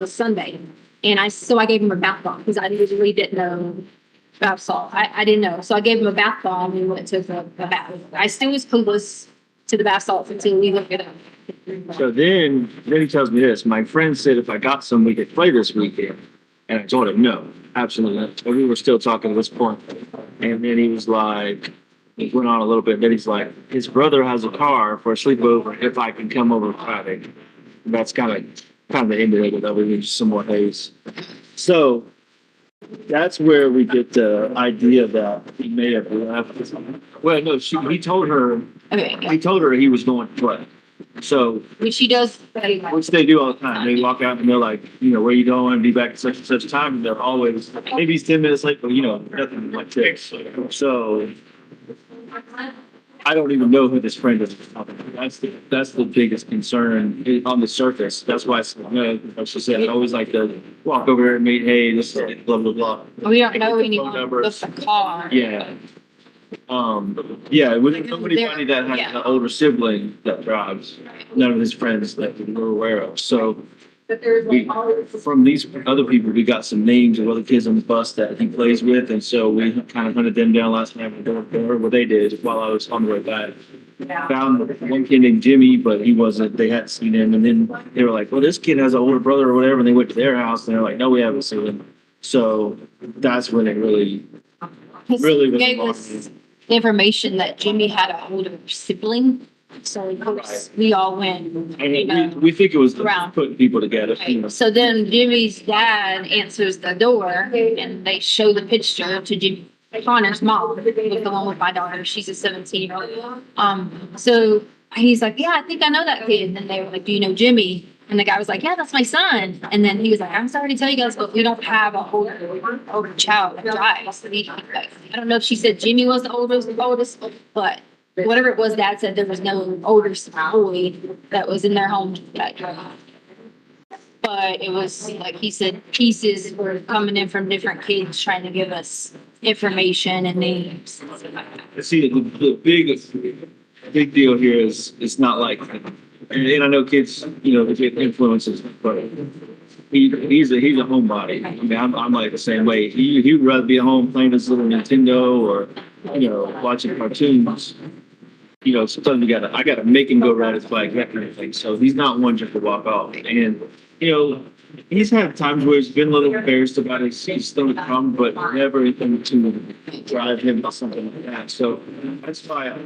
was Sunday. And so I gave him a bath bomb because I really didn't know bath salt. I didn't know. So I gave him a bath bomb and we went to the bath. I still was clueless to the bath salts until we looked it up. So then he tells me this. My friend said if I got some, we could play this weekend. And I told him no, absolutely not. But we were still talking at this point. And then he was like, he went on a little bit. Then he's like, his brother has a car for a sleepover if I can come over Friday. That's kind of the end of it. That we need some more haze. So that's where we get the idea that he may have left. Well, no, he told her. Okay. He told her he was going to play. So Which she does. which they do all the time. They walk out and they're like, you know, where you going? Be back at such and such time. And they're always maybe he's 10 minutes late, but you know, nothing like this. So I don't even know who this friend is. That's the biggest concern on the surface. That's why like she said, I always like to walk over here and meet, hey, this is blah blah blah. We don't know anyone with a car. Yeah. Yeah, with nobody that has an older sibling that drives, none of his friends that we're aware of. So from these other people, we got some names of other kids on the bus that he plays with, and so we kind of hunted them down last night. What they did while I was on the way back. Found one kid named Jimmy, but he wasn't. They hadn't seen him, and then they were like, "Well, this kid has an older brother or whatever." And they went to their house, and they're like, "No, we haven't seen him." So that's when it really gave us information that Jimmy had an older sibling. So of course we all went. We think it was around. putting people together. Right. So then Jimmy's dad answers the door and they show the picture to Jimmy Connor's mom, with the one with my daughter. She's a 17-year-old. So he's like, yeah, I think I know that kid. And then they were like, do you know Jimmy? And the guy was like, yeah, that's my son. And then he was like, I'm sorry to tell you guys, but we don't have a older child that drives. I don't know if she said Jimmy was the oldest, but whatever it was, Dad said there was no older boy that was in their home that drove. But it was like he said, pieces were coming in from different kids trying to give us information and names. See, the big deal here is it's not like, and I know kids, you know, get influences, but he's a homebody. I mean, I'm like the same way. He would rather be at home playing his little Nintendo or, you know, watching cartoons. You know, sometimes I gotta make him go ride his bike, that kind of thing. So he's not one just to walk off. And, you know, he's had times where he's been a little embarrassed about his stomach problem, but never anything to drive him to something like that. So that's why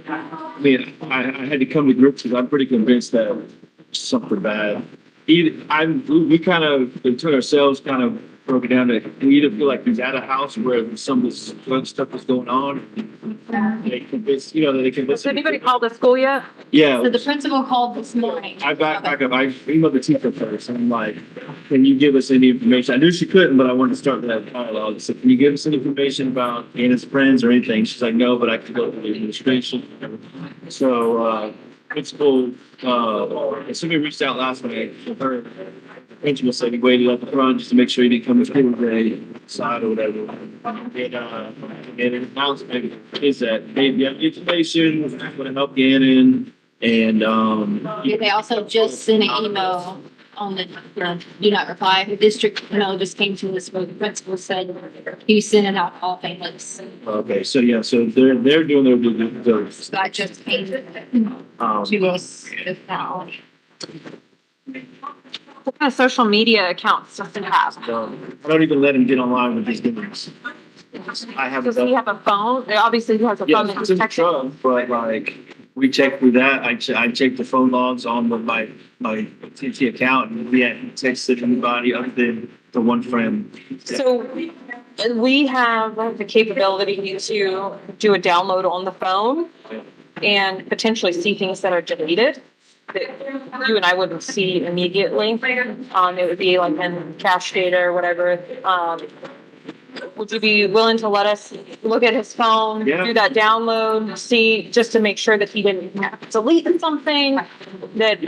I mean, I had to come to grips because I'm pretty convinced that something bad. We kind of, between ourselves, kind of broke it down to we either feel like he's at a house where some of this good stuff is going on. They convince, you know, they convince. Has anybody called the school yet? Yeah. So the principal called this morning. I back up. I emailed the teacher first. I'm like, can you give us any information? I knew she couldn't, but I wanted to start that dialogue. So can you give us any information about Anna's friends or anything? She's like, no, but I can go to the administration. So principal, somebody reached out last night. Her principal said he waited up the front just to make sure he didn't come to school today, side or whatever. And an announcement is that hey, if you have information, we're going to help Gannon. And They also just sent an email on the do not reply. The district email just came to us where the principal said he's sending out all families. okay, so yeah, so they're doing their due diligence. So I just came to us now. What kind of social media accounts does he have? I don't even let him get online with these games. I have. Does he have a phone? Obviously, he has a phone Yeah, that it's he's in the texting. truck, but like we check through that. I check the phone logs on my TT account, and we hadn't texted anybody other than the one friend. So we have the capability to do a download on the phone and potentially see things that are deleted that you and I wouldn't see immediately. It would be like in cache data or whatever. Would you be willing to let us look at his phone, Yeah. do that download, see, just to make sure that he didn't delete something that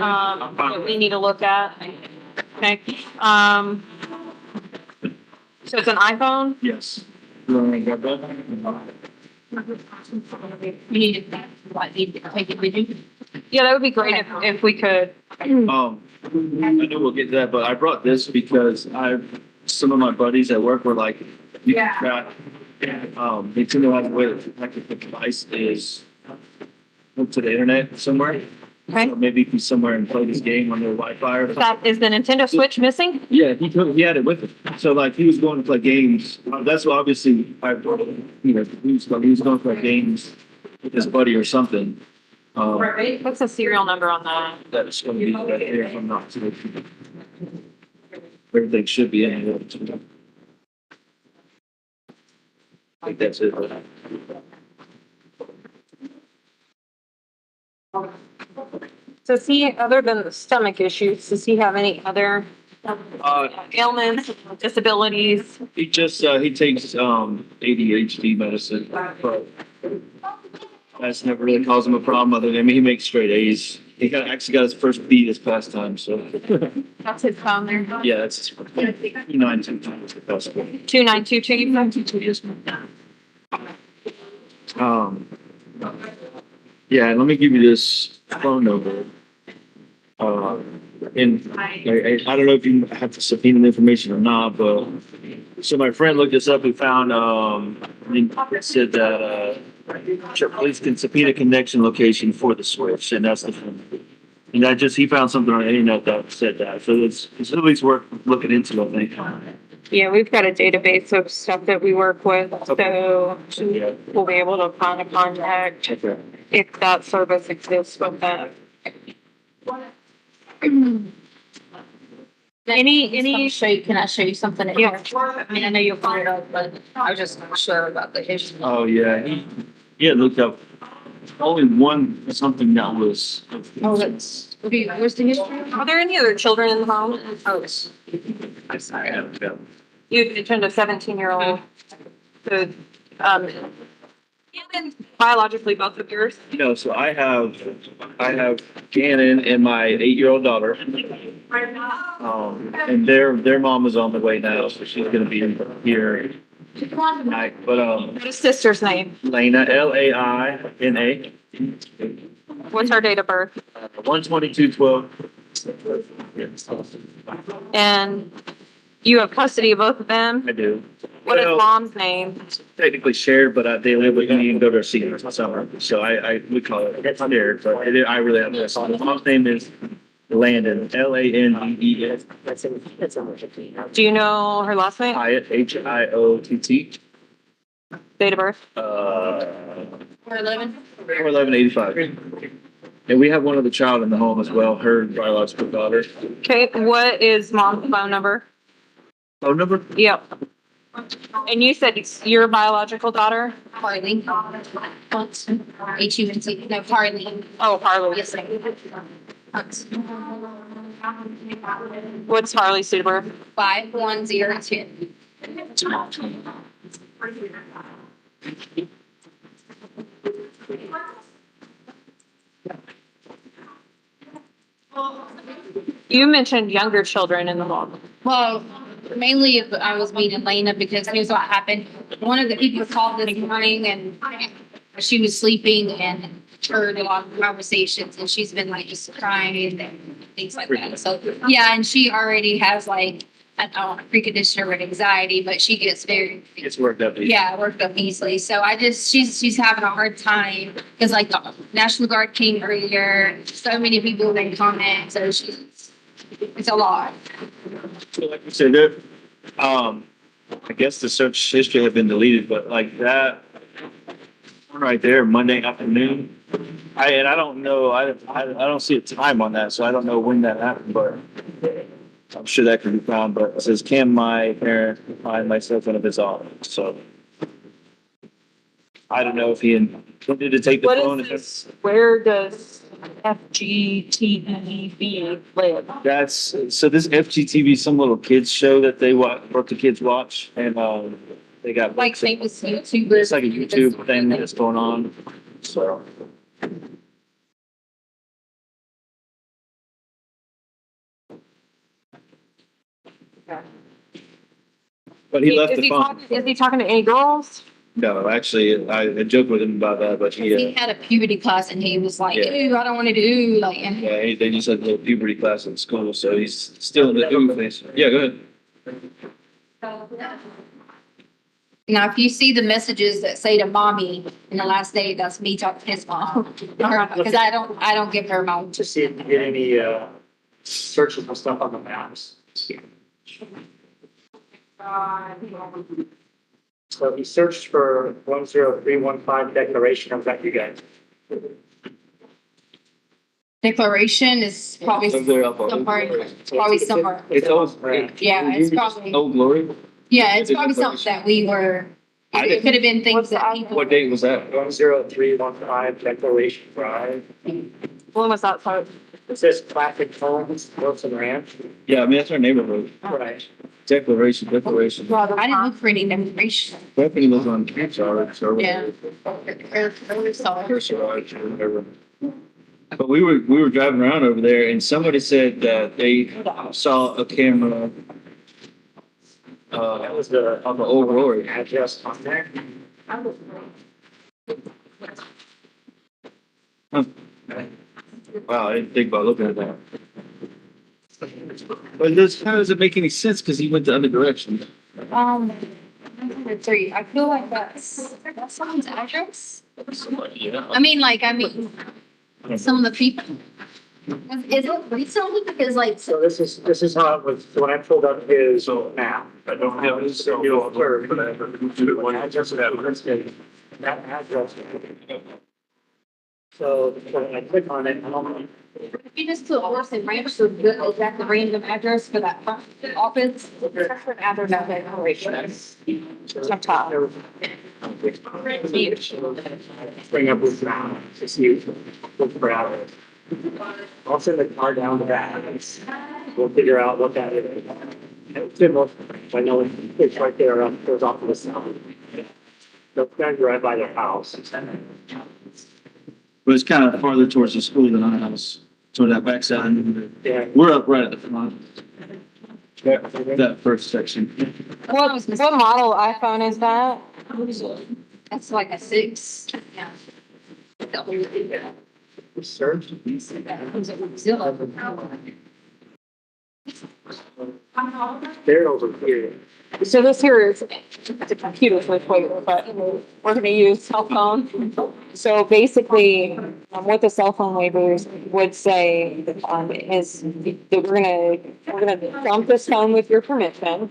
we need to look at? Okay. So it's an iPhone? Yes. You want to grab that? You need to take it with you. Yeah, that would be great if we could. know we'll get to that, but I brought this because some of my buddies at work were like, you can track, Nintendo has a way to track if the device is hooked to the internet somewhere. Okay. So maybe he's somewhere and play this game on their Wi-Fi or something. Is the Nintendo Switch missing? Yeah, he had it with him. So like he was going to play games. That's what obviously he was going to play games with his buddy or something. What's the serial number on that? That's going to be right there if I'm not mistaken. Everything should be in here. I think that's it. So other than the stomach issues, does he have any other ailments, disabilities? He takes ADHD medicine, but that's never really caused him a problem. He makes straight A's. He actually got his first B this past time, so. That's his phone there. Yeah, that's 2922. 2922. Yes, yeah, let me give you this phone number. And I don't know if you have to subpoena the information or not, but so my friend looked this up and found it said that police can subpoena connection location for the switch, and that's the phone. And he found something on the internet that said that, so it's at least worth looking into, I think. Yeah, we've got a database of stuff that we work with, so we'll be able to find a contact if that service exists with that. Can I show you something? Yeah. I mean, I know you'll find it out, but I was just not sure about the history. Oh, yeah, he had looked up only something that was. Oh, that's, okay, where's the history? Are there any other children in the home? Oh, it's. I'm sorry, I haven't found. You mentioned a 17-year-old. So, biologically both of yours? So I have Gannon and my 8-year-old daughter. And their mom is on the way now, so she's gonna be here tonight. But What's his sister's name? Laina, Laina. What's her date of birth? 12212. And you have custody of both of them? I do. What is mom's name? Technically shared, but they live with me and go to our senior summer. So we call it shared, but I really have this. Mom's name is Landon, Landens. Do you know her last name? Hyatt, Hiott. Date of birth? 411? 41185. And we have one other child in the home as well, her biological daughter. Okay, what is mom's phone number? Phone number? Yep. And you said it's your biological daughter? Harley. H-U-N-T, no, Harley. Oh, Harley. Yes, ma'am. What's Harley's date of birth? 51010. You mentioned younger children in the home. Well, mainly I was meeting Lena because here's what happened. One of the people called this morning and she was sleeping and heard a lot of conversations and she's been like just crying and things like that. So yeah, and she already has like a preconditioner with anxiety, but she gets It's worked up. worked up easily. So she's having a hard time because like the National Guard came earlier, so many people didn't comment, so it's a lot. So like you said, I guess the search history had been deleted, but like that one right there, Monday afternoon. I don't know. I don't see a time on that, so I don't know when that happened, but I'm sure that can be found. But it says, "Can my parent find my cell phone if it's off?" So I don't know if he intended to take the phone. What is this? Where does FGTV live? So this FGTV, some little kids show that they watch, or the kids watch, and they got Like famous YouTubers. it's like a YouTube thing that's going on. So. But he left the phone. Is he talking to any girls? No, actually, I joked with him about that, but He had a puberty class and he was like, Yeah. ooh, I don't want to do like, and yeah, they just had a little puberty class in school, so he's still in the ooh phase. Yeah, go ahead. now if you see the messages that say to mommy in the last day, that's me talking to his mom. Because I don't give her my. To see if you get any, searches and stuff on the maps. So he searched for 10315 declaration of that you guys. Declaration is probably Somewhere up on- somewhere, probably somewhere. It's old. Yeah, it's probably, Old Glory. yeah, it's probably something that we were, I it could have been things that people. What date was that? 10315 declaration drive. When was that? So It says classic homes, Wilson Ranch. Yeah, I mean, that's our neighborhood. Right. Declaration. I didn't look for any declaration. Bethany lives on Charlotte, or Yeah. First Garage or whatever. But we were driving around over there and somebody said that they saw a camera That was the on the Old Glory. address on there. Wow, I didn't think about looking at that. But this kind of doesn't make any sense because he went the other direction. 3. I feel like that's someone's address. Yeah. I mean, some of the people. Is it recently? Because like, So this is how it was, when I pulled up his map. I don't have it, so- You'll observe, but I just listed that address. So when I click on it, I don't. if you just put Orson Ranch, so is that the random address for that office? different address of declaration. Sometime. Bring up this map to see, look for hours. I'll send the car down to that. We'll figure out what that is. It's in most, I know it's right there, goes off to the south. They're gonna drive by their house. But it's kind of farther towards the school than our house, toward that backside. Yeah. We're up right at the front. That first section. What model iPhone is that? That's like a 6. Yeah. Search. They're over here. So this here is, it's a computer later, but we're gonna use cell phone. So basically, what the cell phone waivers would say, is that we're gonna dump this phone with your permission.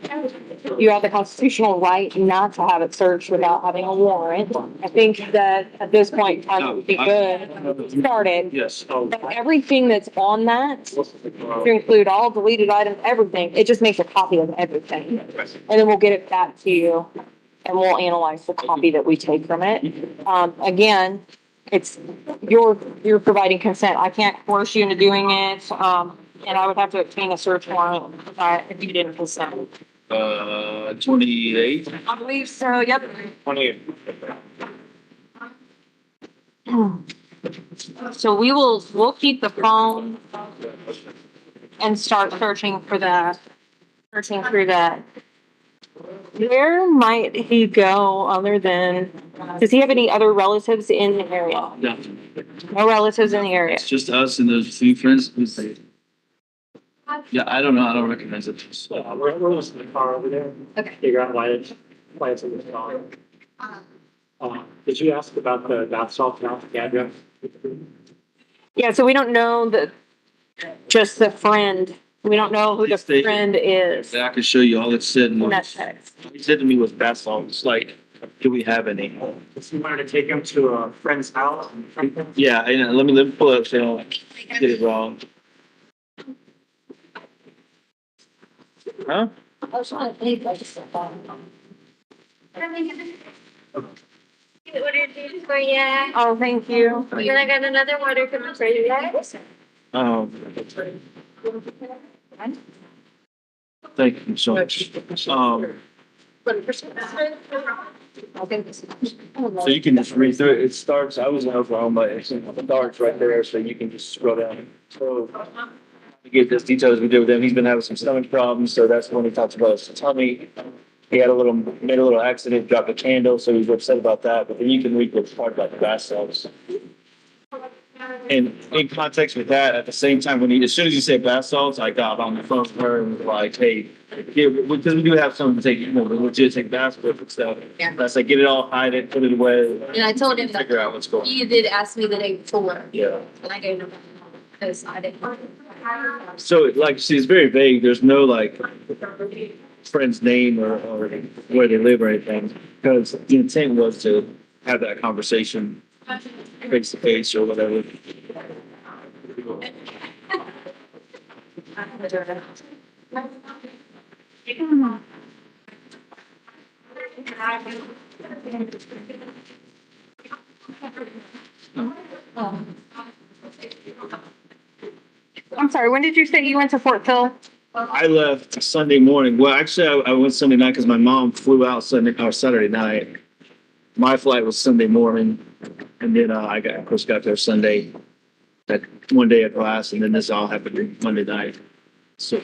You have the constitutional right not to have it searched without having a warrant. I think that at this point, in time, it would be good to start it. Yes. But everything that's on that, to include all deleted items, everything, it just makes a copy of everything. And then we'll get it back to you and we'll analyze the copy that we take from it. Again, it's, you're providing consent. I can't force you into doing it. And I would have to obtain a search warrant, if you didn't consent. 28. I believe so, yep. 28. So we'll keep the phone and start searching through that. Where might he go other than, does he have any other relatives in the area? No, No relatives in the area. it's just us and those few friends. Yeah, I don't know. I don't recognize it. We're listening to the car over there. Okay. Figure out why it's in this car. Did you ask about the bath salt count, the address? Yeah, so we don't know just the friend. We don't know who the friend is I could show you all it said. in that text. He said to me was bath salts, like, do we have any? If you wanted to take him to a friend's house. Yeah, and let me pull it up so I don't get it wrong. Huh? I was trying to think like a Order these for you. Oh, thank you. And I got another order coming for you guys. Thank you so much. So you can just read through it. It starts, I was in Oklahoma, it starts right there, so you can just scroll down. So to get this details we did with him, he's been having some stomach problems, so that's when he talks about his tummy. he had made a little accident, dropped a candle, so he was upset about that. But then you can read the part about the bath salts. And in context with that, at the same time, as soon as you said bath salts, I got on the phone with her and was like, hey, yeah, because we do have someone to take, legit take baths with and stuff. Yeah. That's like, get it all, hide it, put it away, And I told him that figure out what's going on. he did ask me the day before, Yeah. and I gave him, because I didn't. So, like, she's very vague. There's no, like, friend's name or where they live or anything. Because the intent was to have that conversation face to face or whatever. I'm sorry, when did you say you went to Fort Phil? I left Sunday morning. Well, actually, I went Sunday night because my mom flew out Saturday night. My flight was Sunday morning, and then of course, got there Sunday. That one day of class, and then this all happened Monday night. So,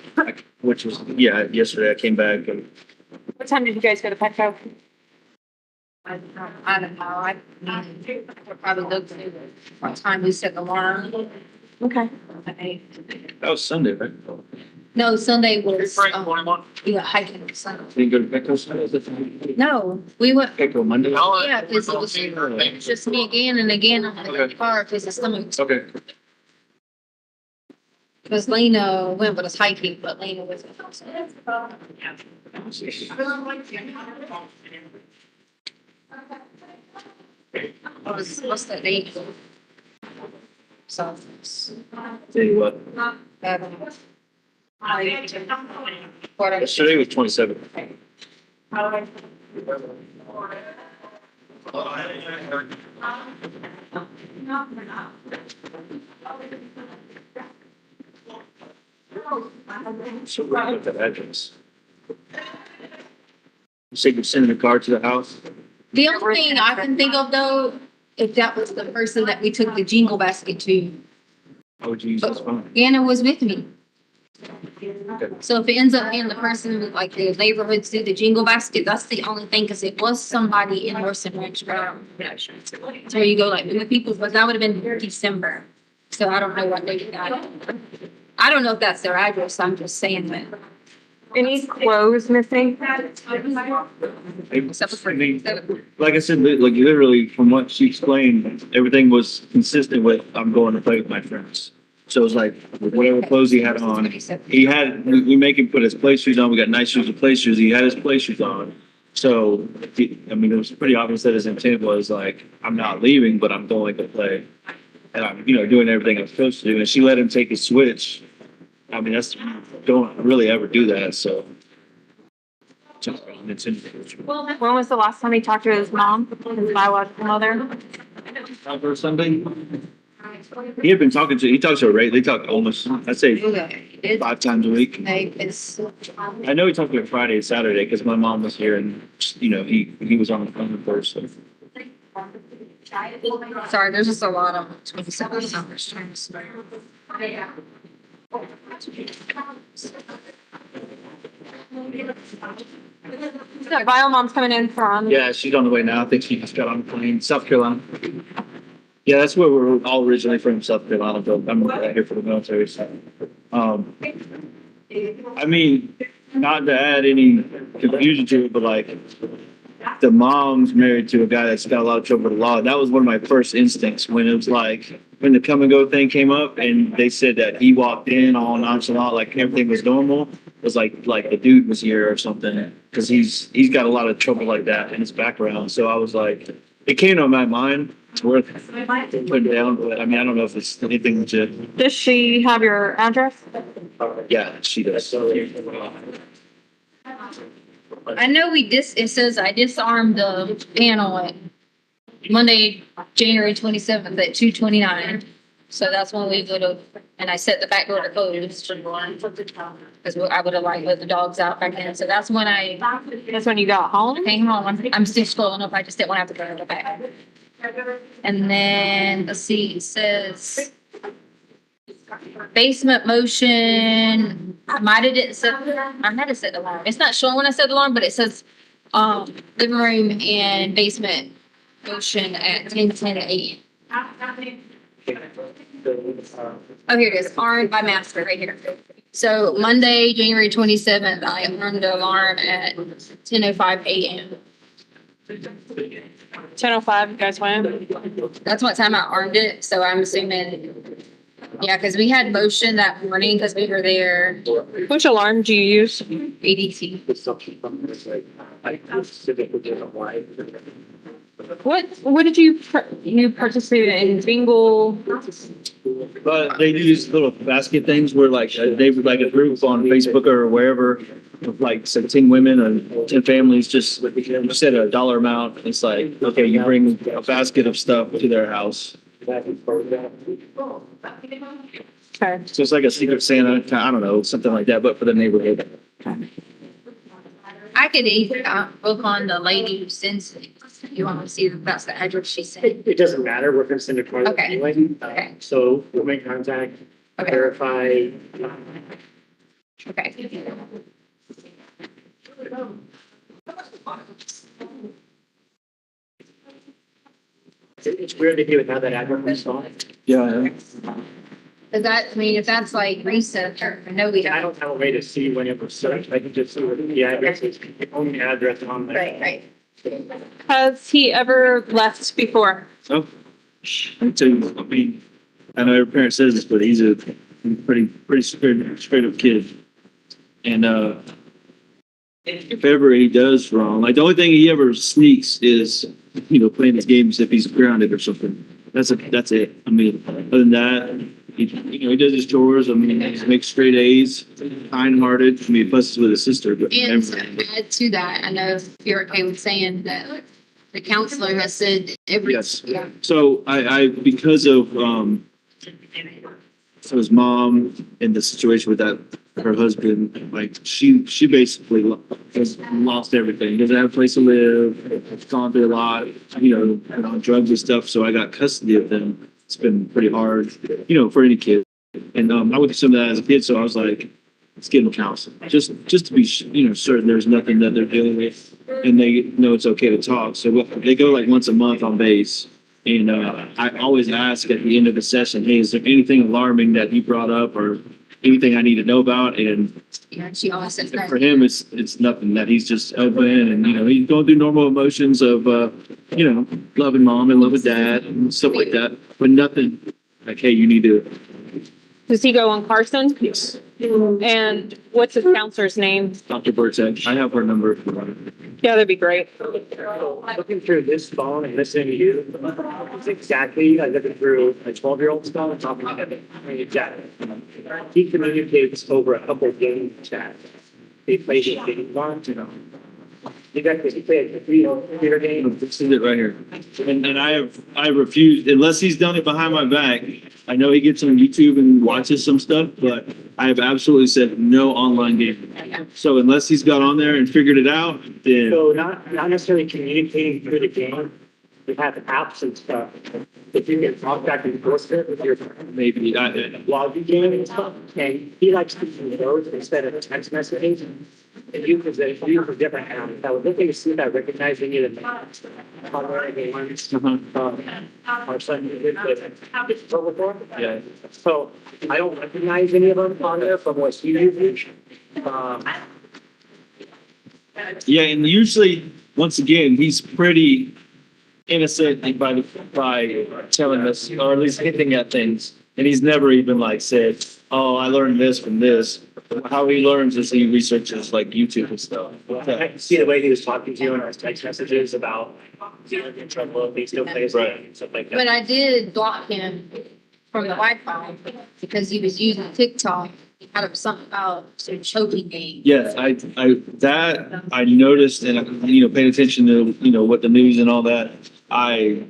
which was yesterday. I came back and What time did you guys go to Petco? I don't know, I probably looked through what time we set the alarm. Okay. that was Sunday, right? No, Sunday was, hiking Sunday. Didn't go to Petco Sunday. No, we went, Petco Monday. yeah, because it was just me again and again on the car because the stomach. Okay. Because Lena went with us hiking, but Lena was with us. What's that date? So. Tell you what, yesterday was 27. So we're at that address. You said you're sending a card to the house? The only thing I can think of though, if that was the person that we took the jingle basket to, Oh, geez, that's fine. Gannon was with me. Okay. So if it ends up being the person who, like the neighborhoods do the jingle basket, that's the only thing, because it was somebody in Orson Ranch. So you go like with people, but that would have been December. So I don't know what they got. I don't know if that's their address. I'm just saying that. Any clothes missing? Except for- I mean, like I said, like literally from what she explained, everything was consistent with I'm going to play with my friends. So it was like whatever clothes he had on, we make him put his play shoes on. We got nice shoes to play shoes. He had his play shoes on. So, I mean, it was pretty obvious that his intent was like, I'm not leaving, but I'm going to play. And I'm, doing everything I'm supposed to do. And she let him take his switch. I mean, don't really ever do that. So, it's When was the last time he talked to his mom, his biological mother? for Sunday. He talks to her, right? They talk almost, I'd say 5 times a week. I know he talked to her Friday and Saturday because my mom was here and, he was on the phone with her, so. Sorry, there's just a lot of 27 numbers. So bio mom's coming in from. Yeah, she's on the way now. I think she just got on the plane, South Carolina. Yeah, that's where we're all originally from, South Carolina, but I'm right here for the military, so. I mean, not to add any confusion to it, but like, the mom's married to a guy that's got a lot of trouble with the law. That was one of my first instincts when it was like, when the come and go thing came up and they said that he walked in all nonchalant, like everything was normal. It was like the dude was here or something, because he's got a lot of trouble like that in his background. So I was like, it came to my mind. It's worth putting down, but I mean, I don't know if it's anything legit. Does she have your address? Yeah, she does. I know it says I disarmed the panel at Monday, January 27th at 2:29. So that's when we would have, and I set the back door to close. Because I would have like let the dogs out back then. So that's when That's when you got home? came home. I'm still scrolling up. I just didn't want to have to go back. And then, let's see, it says basement motion. I had to set the alarm. It's not showing when I set the alarm, but it says Living room and basement motion at 10:10 a.m. Oh, here it is. Alarm by master right here. So Monday, January 27th, I alarmed the alarm at 10:05 a.m. 10:05, you guys went? That's what time I armed it. So I'm assuming, yeah, because we had motion that morning because we were there. Which alarm do you use? ADT. What did you, you participated in bingo? But they do these little basket things where like they would like a group on Facebook or wherever, of like say 10 women and 10 families, just you set a dollar amount. It's like, okay, you bring a basket of stuff to their house. Okay. So it's like a Secret Santa, I don't know, something like that, but for the neighborhood. I could either look on the lady who sends it. You want to see if that's the address she sent? It doesn't matter, we're gonna send a card Okay. anyway. Okay. So we'll make contact, Okay. verify. Okay. It's weird to hear without that address on it. Yeah. Does that, I mean, if that's like recent, or I know we I have. don't have a way to see when it was searched, I can just see what the address is, the only address on there. Right. Has he ever left before? So, I tell you, I mean, I know every parent says this, but he's a pretty straight up kid. And, if ever he does wrong, like the only thing he ever sneaks is, playing his games if he's grounded or something. That's it. I mean, other than that, he does his chores. I mean, he makes straight A's, kind-hearted. I mean, he fusses with his sister, but. And to add to that, I know if you're okay with saying that the counselor has said every. Yes. Yeah. So I because of, so his mom and the situation with that, her husband, like she basically has lost everything. Doesn't have a place to live, gone through a lot, on drugs and stuff. So I got custody of them. It's been pretty hard, for any kid. And I went through some of that as a kid, so I was like, let's get them counseling, just to be certain there's nothing that they're dealing with, and they know it's okay to talk. So they go like once a month on base. And I always ask at the end of the session, hey, is there anything alarming that you brought up or anything I need to know about? And Yeah, she always says that. for him, it's nothing, that he's just open and, he's going through normal emotions of, loving mom and loving dad and stuff like that, but nothing like, hey, you need to. Does he go on Carson? Yes. And what's his counselor's name? Dr. Burtek, I have her number. Yeah, that'd be great. Looking through this phone and listening to you, it's exactly like looking through a 12-year-old's phone and talking to him. I mean, exactly. He communicates over a couple of game chats. He plays a game on, He played a computer game. This is it right here. And I refused, unless he's done it behind my back. I know he gets on YouTube and watches some stuff, but I have absolutely said no online gaming. So unless he's got on there and figured it out, then. So not necessarily communicating through the game. We have apps and stuff. If you can talk back and forth with your Maybe while you game and stuff, and he likes to use those instead of text messages. And you use a different apps. I was looking to see if I recognize any of the ones. Our son did before. Yeah. So I don't recognize any of them on there from what he uses. Yeah, and usually, once again, he's pretty innocent by telling us, or at least hinting at things. And he's never even like said, "Oh, I learned this from this." How he learns is he researches like YouTube and stuff. I can see the way he was talking to you in his text messages about feeling in trouble if he still plays Right. and stuff like that. But I did block him from the Wi-Fi because he was using TikTok out of something about some choking game. Yes, I noticed, and paying attention to what the news and all that. I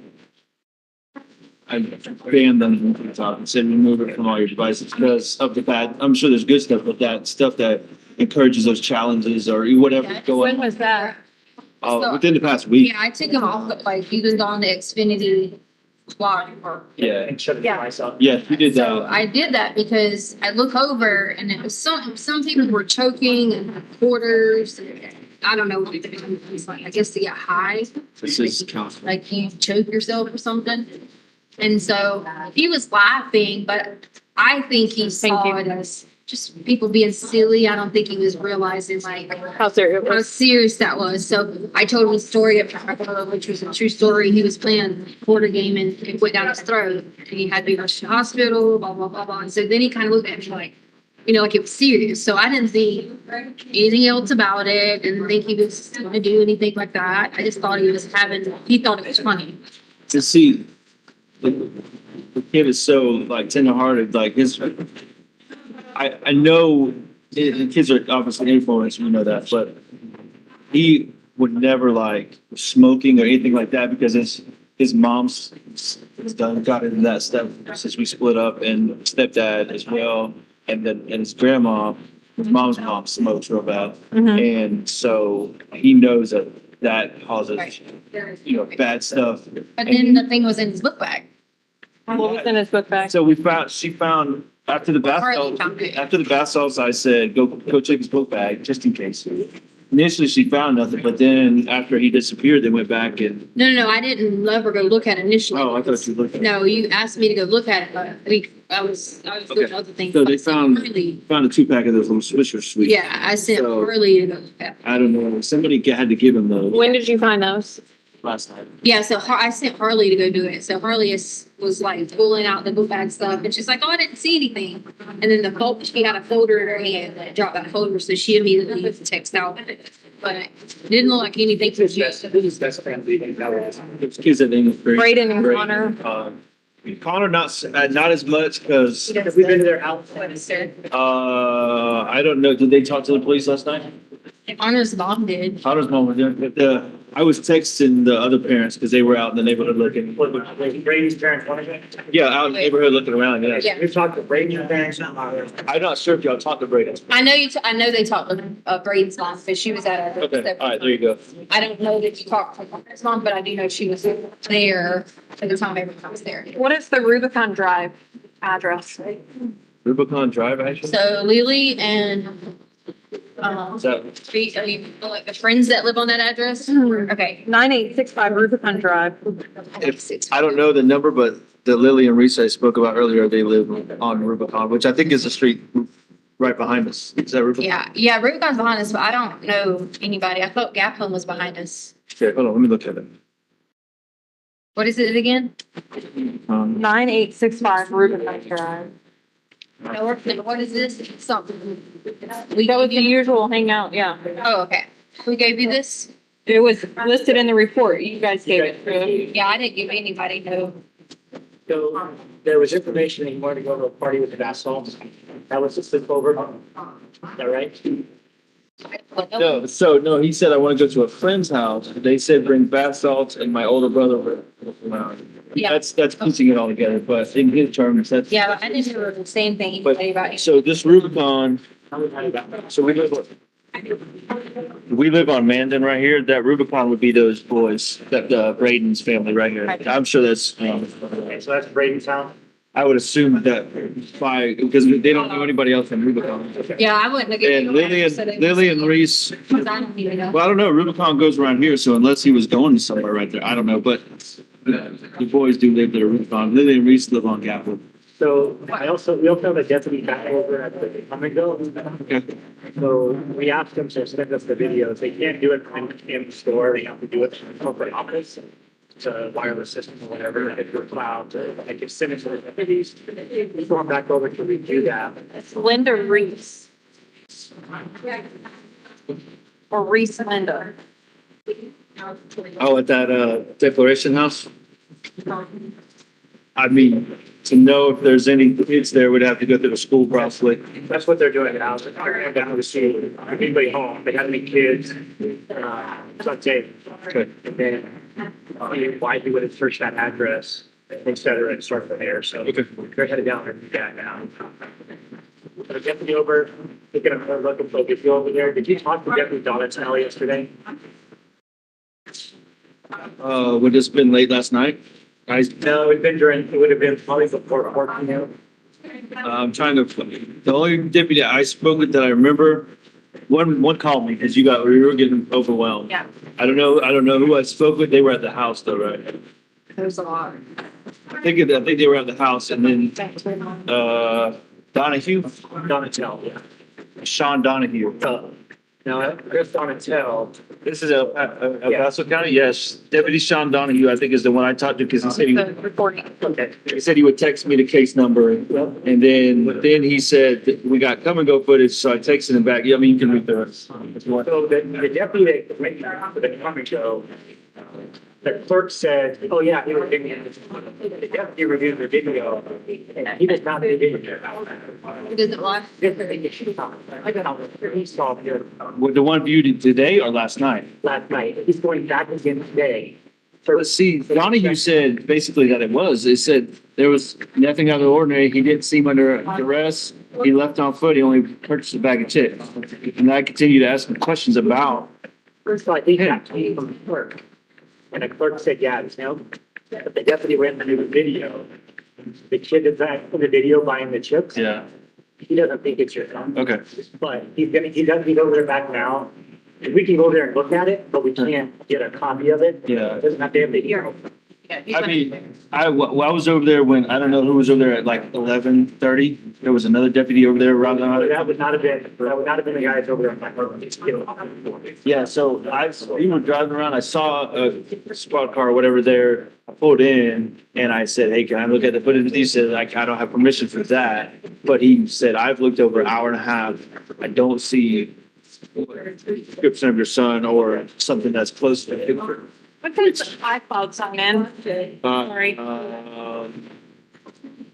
banned them from TikTok and said remove it from all your devices because of the bad. I'm sure there's good stuff, but that stuff that encourages those challenges or whatever Yeah, going When on. was that? Within the past week. Yeah, I took him off, but like he was on the Xfinity block or. Yeah, And shut it Yeah. to myself. yeah, you did So that. I did that because I look over and it was some people were choking and quarters. I don't know what it's like, I guess to get high, This is counseling. like you choke yourself or something. And so he was laughing, but I think he saw it as just people being silly. I don't think he was realizing like How serious it how was. serious that was. So I told him a story of which was a true story. He was playing a quarter game and it went down his throat and he had to be rushed to the hospital, blah, blah, blah, blah. And so then he kind of looked at me like, like it was serious. So I didn't think anything else about it. Didn't think he was going to do anything like that. I just thought he thought it was funny. To see, the kid is so like tenderhearted, like I know the kids are obviously influenced, we know that, but he would never like smoking or anything like that because his mom's got into that stuff since we split up, and stepdad as well, and his grandma, his mom's mom smokes real bad, and so he knows that causes bad stuff. But then the thing was in his book bag. What was in his book bag? So she found after the bath Harley salts, found it. after the bath salts, I said, go check his book bag just in case. Initially, she found nothing, but then after he disappeared, they went back and. No, I didn't ever go look at it initially. Oh, I thought you looked at it. No, you asked me to go look at it, but I was doing other things. So they found a 2-pack of those little Swisher sweets. Yeah, I sent So- Harley to go look at it. I don't know. Somebody had to give him those When did you find those? last night. Yeah, so I sent Harley to go do it. So Harley was like pulling out the book bag stuff, and she's like, "Oh, I didn't see anything." And then she had a folder in her hand that dropped that folder, so she immediately text out. But it didn't look like anything. Who's his best friend leaving? That was. Those kids at English grade. Braden and Connor. Connor not as much because Have we been to their house? I don't know. Did they talk to the police last night? Connor's mom did. Connor's mom was there. But I was texting the other parents because they were out in the neighborhood looking. Was Brady's parents one of them? Yeah, out in the neighborhood looking around. Yes. Yeah. We've talked to Brady's parents. I'm not sure if y'all talked to Braden. I know I know they talked to Braden's mom because she was at our. Okay. All right. There you go. I don't know that you talked to Connor's mom, but I do know she was there at the time everyone was there. What is the Rubicon Drive address? Rubicon Drive, actually. So Lily and Is that like the friends that live on that address. Okay. 9865 Rubicon Drive. I don't know the number, but the Lily and Reese I spoke about earlier, they live on Rubicon, which I think is the street right behind us. Is that Rubicon? Yeah, Rubicon's behind us, but I don't know anybody. I thought Gap Home was behind us. Okay, hold on, let me look at it. What is it again? 9865 Rubicon Drive. No, what is this? Something. That was the usual hangout, yeah. Oh, okay. Who gave you this? It was listed in the report. You guys gave it to him. Yeah, I didn't give anybody no. So there was information that you wanted to go to a party with the assault. That was just over. Is that right? No, he said I want to go to a friend's house. They said bring bath salts and my older brother were around. Yeah. That's piecing it all together, but in his terms, that's. Yeah, but I didn't hear the same thing But, anybody. so this Rubicon, so we live on Mandan right here. That Rubicon would be those boys, that Braden's family right here. I'm sure that's, Okay, so that's Brady's house. I would assume that because they don't know anybody else in Rubicon. Yeah, I wouldn't have given And Lily and Reese, Because I don't even know. well, I don't know, Rubicon goes around here, so unless he was going to somewhere right there, I don't know, but the boys do live there, Rubicon. Lily and Reese live on Capitol. So we also have a deputy back over at the Cummingville. Okay. So we asked them to send us the videos. They can't do it in the store. They have to do it in the corporate office. It's a wireless system or whatever, if you're cloud, I can send it to the deputies. We're going back over to review that. It's Linda Reese. Or Reese Linda. Oh, at that Declaration House? I mean, to know if there's any kids there, we'd have to go through the school probably. That's what they're doing now. They're going down to see anybody home. They have any kids. So I'd say, Okay. and then why you would have searched that address, et cetera, and start from there. So Okay. they're headed down there to do that now. So Deputy over, looking at her looking for you over there. Did you talk to Deputy Donatello yesterday? Would this been late last night? No, it would have been probably before 4 p.m. I'm trying to, the only deputy I spoke with that I remember one called me because we were getting overwhelmed. Yeah. I don't know who I spoke with. They were at the house though, right? There's a lot. I think they were at the house and then, Donahue, Donatello, yeah. Sean Donahue. Now, Chris Donatello, This is El Paso County? Yes. Deputy Sean Donahue, I think is the one I talked to because The recording. okay. he said he would text me the case number. And then he said, that we got come and go footage. So I texted him back. Yeah, I mean, you can read the rest. if you want. So the deputy that went for the come and go, the clerk said, oh yeah, he was the deputy reviewed the video, and he does not do video. It doesn't lie. I got all he saw here With the one viewed today or last night? last night. He's going back again today. So let's see, Donahue said basically that it said there was nothing out of the ordinary. He didn't seem under duress. He left on foot. He only purchased a bag of chips. And I continued to ask him questions about, First of all, I think that came from the clerk. And the clerk said, yeah, it's no. But the deputy ran the video. The kid is in the video buying the chips. yeah, He doesn't think it's your son. okay. But he's over there back now. And we can go there and look at it, but we can't get a copy of it. Yeah. It doesn't have to have the hero. I mean, I was over there when, I don't know who was over there at like 11:30. There was another deputy over there around the. That would not have been the guys over there. On my road. Yeah, so we were driving around, I saw a squad car or whatever there. I pulled in and I said, hey, can I look at the footage? He said, like, I don't have permission for that. But he said, I've looked over an hour and a half. I don't see description of your son or something that's close to it. What kind of iCloud sign in? Sorry.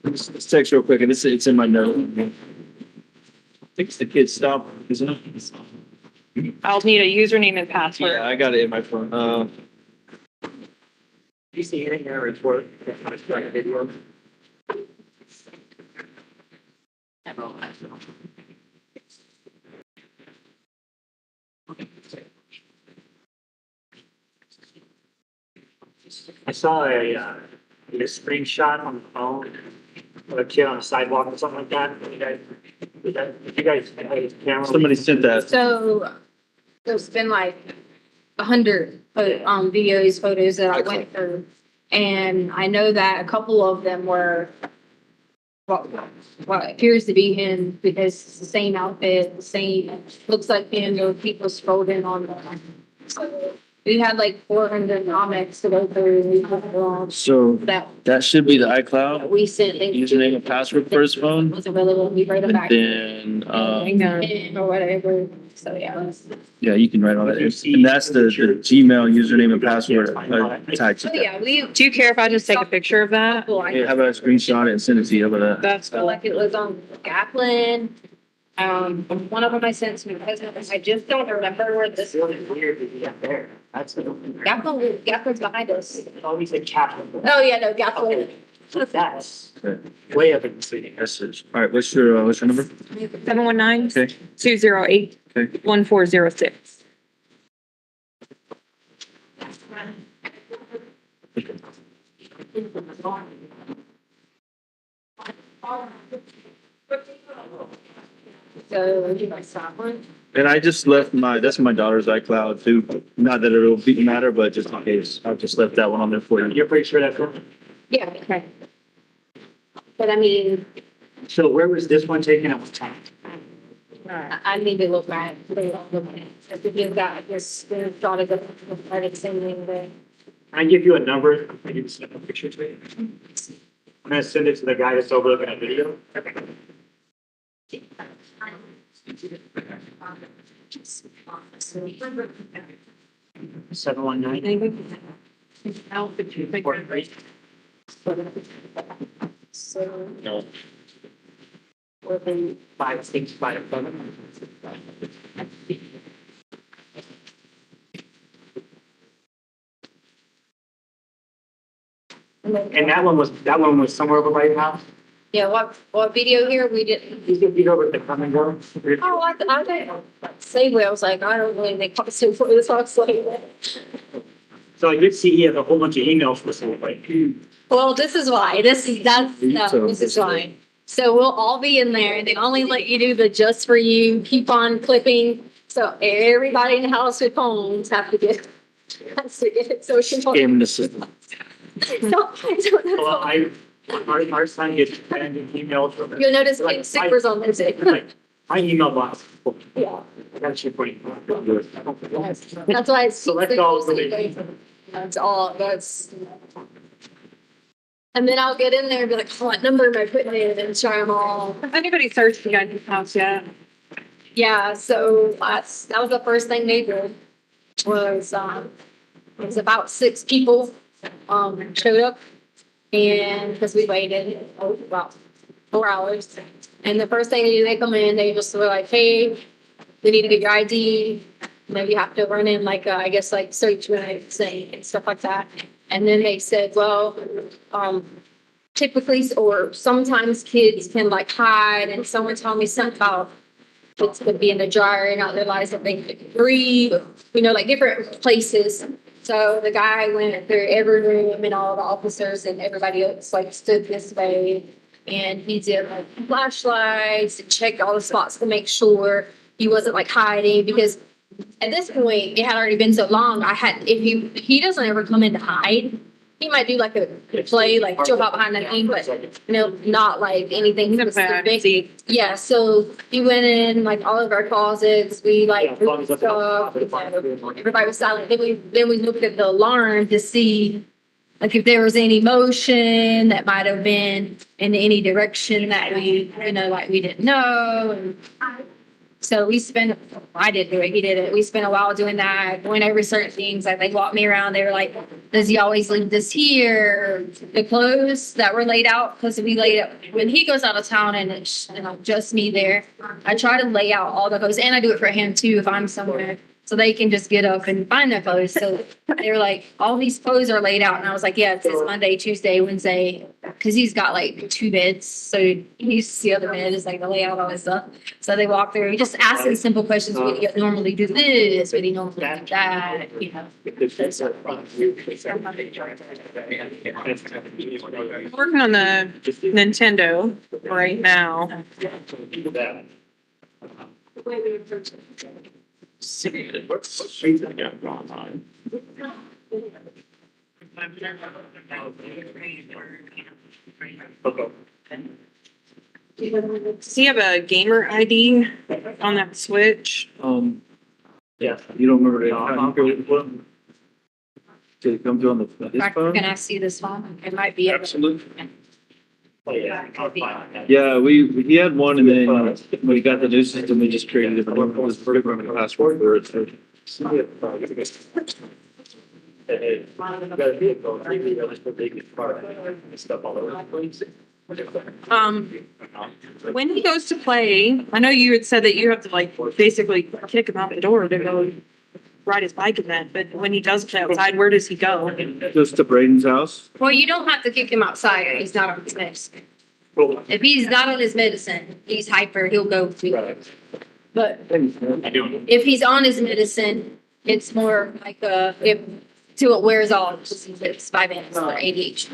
Let's text real quick, and it's in my note. I think it's the kid's stop, isn't it? I'll need a username and password. Yeah, I got it in my phone. You see anything there? It's worth. Video. I saw a screenshot on the phone of a kid on a sidewalk or something like that. You guys have a camera? Somebody sent that. So there's been like 100 videos, photos that I went through. And I know that a couple of them were what appears to be him because it's the same outfit, the same, looks like him, there were people scrolling on them. So we had like 400 comics to go through and we put on So that should be the iCloud we sent. username and password for his phone. Was available, we write them back. Then, Or whatever, so yeah. yeah, you can write all that. And that's the Gmail username and password attached to So that. yeah, we. Do you care if I just take a picture of that? Hey, how about I screenshot it and send it to you? How about that? That's So cool. like it was on Gaplin. One of them I sent to my husband, I just don't remember where this one. Weird that you got there. That's Gaplin's behind us. always a caption. Oh, yeah, no, Gaplin. That's Okay. way up in the city. Message. All right, what's your number? 719 Okay, 208 okay. 1406. So, you guys saw one? And I just left that's my daughter's iCloud too. Not that it'll matter, but just in case, I've just left that one on there for you. You're pretty sure that's one? Yeah, okay. But I mean, So where was this one taken at what time? I need to look back. If you've got this, thought of the credit sending the. Can I give you a number? I can send a picture to you. I'm gonna send it to the guy that's overlooking that video. Seven one nine. So. No. Within 5657. And that one was somewhere over by your house? Yeah, what video here, we didn't. You could be over at the come and go. Oh, I didn't. Safeway, I was like, I don't really think Safeway, this looks like. So I did see he has a whole bunch of emails for Safeway. Well, this is why, this is why. So we'll all be in there, and they only let you do the just for you, keep on clipping. So everybody in the house with phones has to get social. Scamming the system. So that's Well, all. our son gets random emails from. You'll notice big stickers on Wednesday. My email box. Yeah, That's your point. that's why it's. Select all for the- That's all, that's. And then I'll get in there and be like, what number am I putting in and try them all. Has anybody searched the guy's house yet? Yeah, so that was the first thing they did was, it was about 6 people, showed up. And because we waited about 4 hours. And the first thing they do, they come in, they just were like, hey, we need to get your ID. Maybe you have to run in like, I guess like search thing and stuff like that. And then they said, well, typically, or sometimes kids can like hide, and someone told me something about kids could be in the dryer and not realize that they could breathe, like different places. So the guy went through every room and all the officers and everybody else like stood this way. And he did like flashlights and checked all the spots to make sure he wasn't like hiding, because at this point, it had already been so long, he doesn't ever come in to hide. He might do like a play, like jump out behind the thing, but not like anything specific. Yeah, so he went in like all of our closets, we like moved stuff, everybody was silent. Then we looked at the alarm to see like if there was any motion that might have been in any direction that we, like we didn't know. And so I didn't do it, he did it. We spent a while doing that, going over certain things. Like they walked me around, they were like, does he always leave this here? The clothes that were laid out, because we laid up, when he goes out of town and it's just me there, I try to lay out all the clothes, and I do it for him too if I'm somewhere, so they can just get up and find their clothes. So they were like, all these clothes are laid out. And I was like, yeah, it says Monday, Tuesday, Wednesday. Because he's got like 2 beds. So he used to see other beds, like to lay out all his stuff. So they walk through, he just asking simple questions. Would he normally do this? Would he normally do that? Working on the Nintendo right now. Does he have a gamer ID on that Switch? Yeah. You don't remember the did it come through on his phone? Can I see this phone? It might be. Absolutely. Oh, yeah. I'll find it. Yeah, he had one, and then when he got the new system, we just created a different one. It was different password for it. So. When he goes to play, I know you had said that you have to like basically kick him out the door to go ride his bike in that, but when he does play outside, where does he go? Goes to Braden's house. Well, you don't have to kick him outside if he's not on his medicine. If he's not on his medicine, he's hyper, he'll go to. But if he's on his medicine, it's more like till it wears off, it's 5 minutes for ADHD.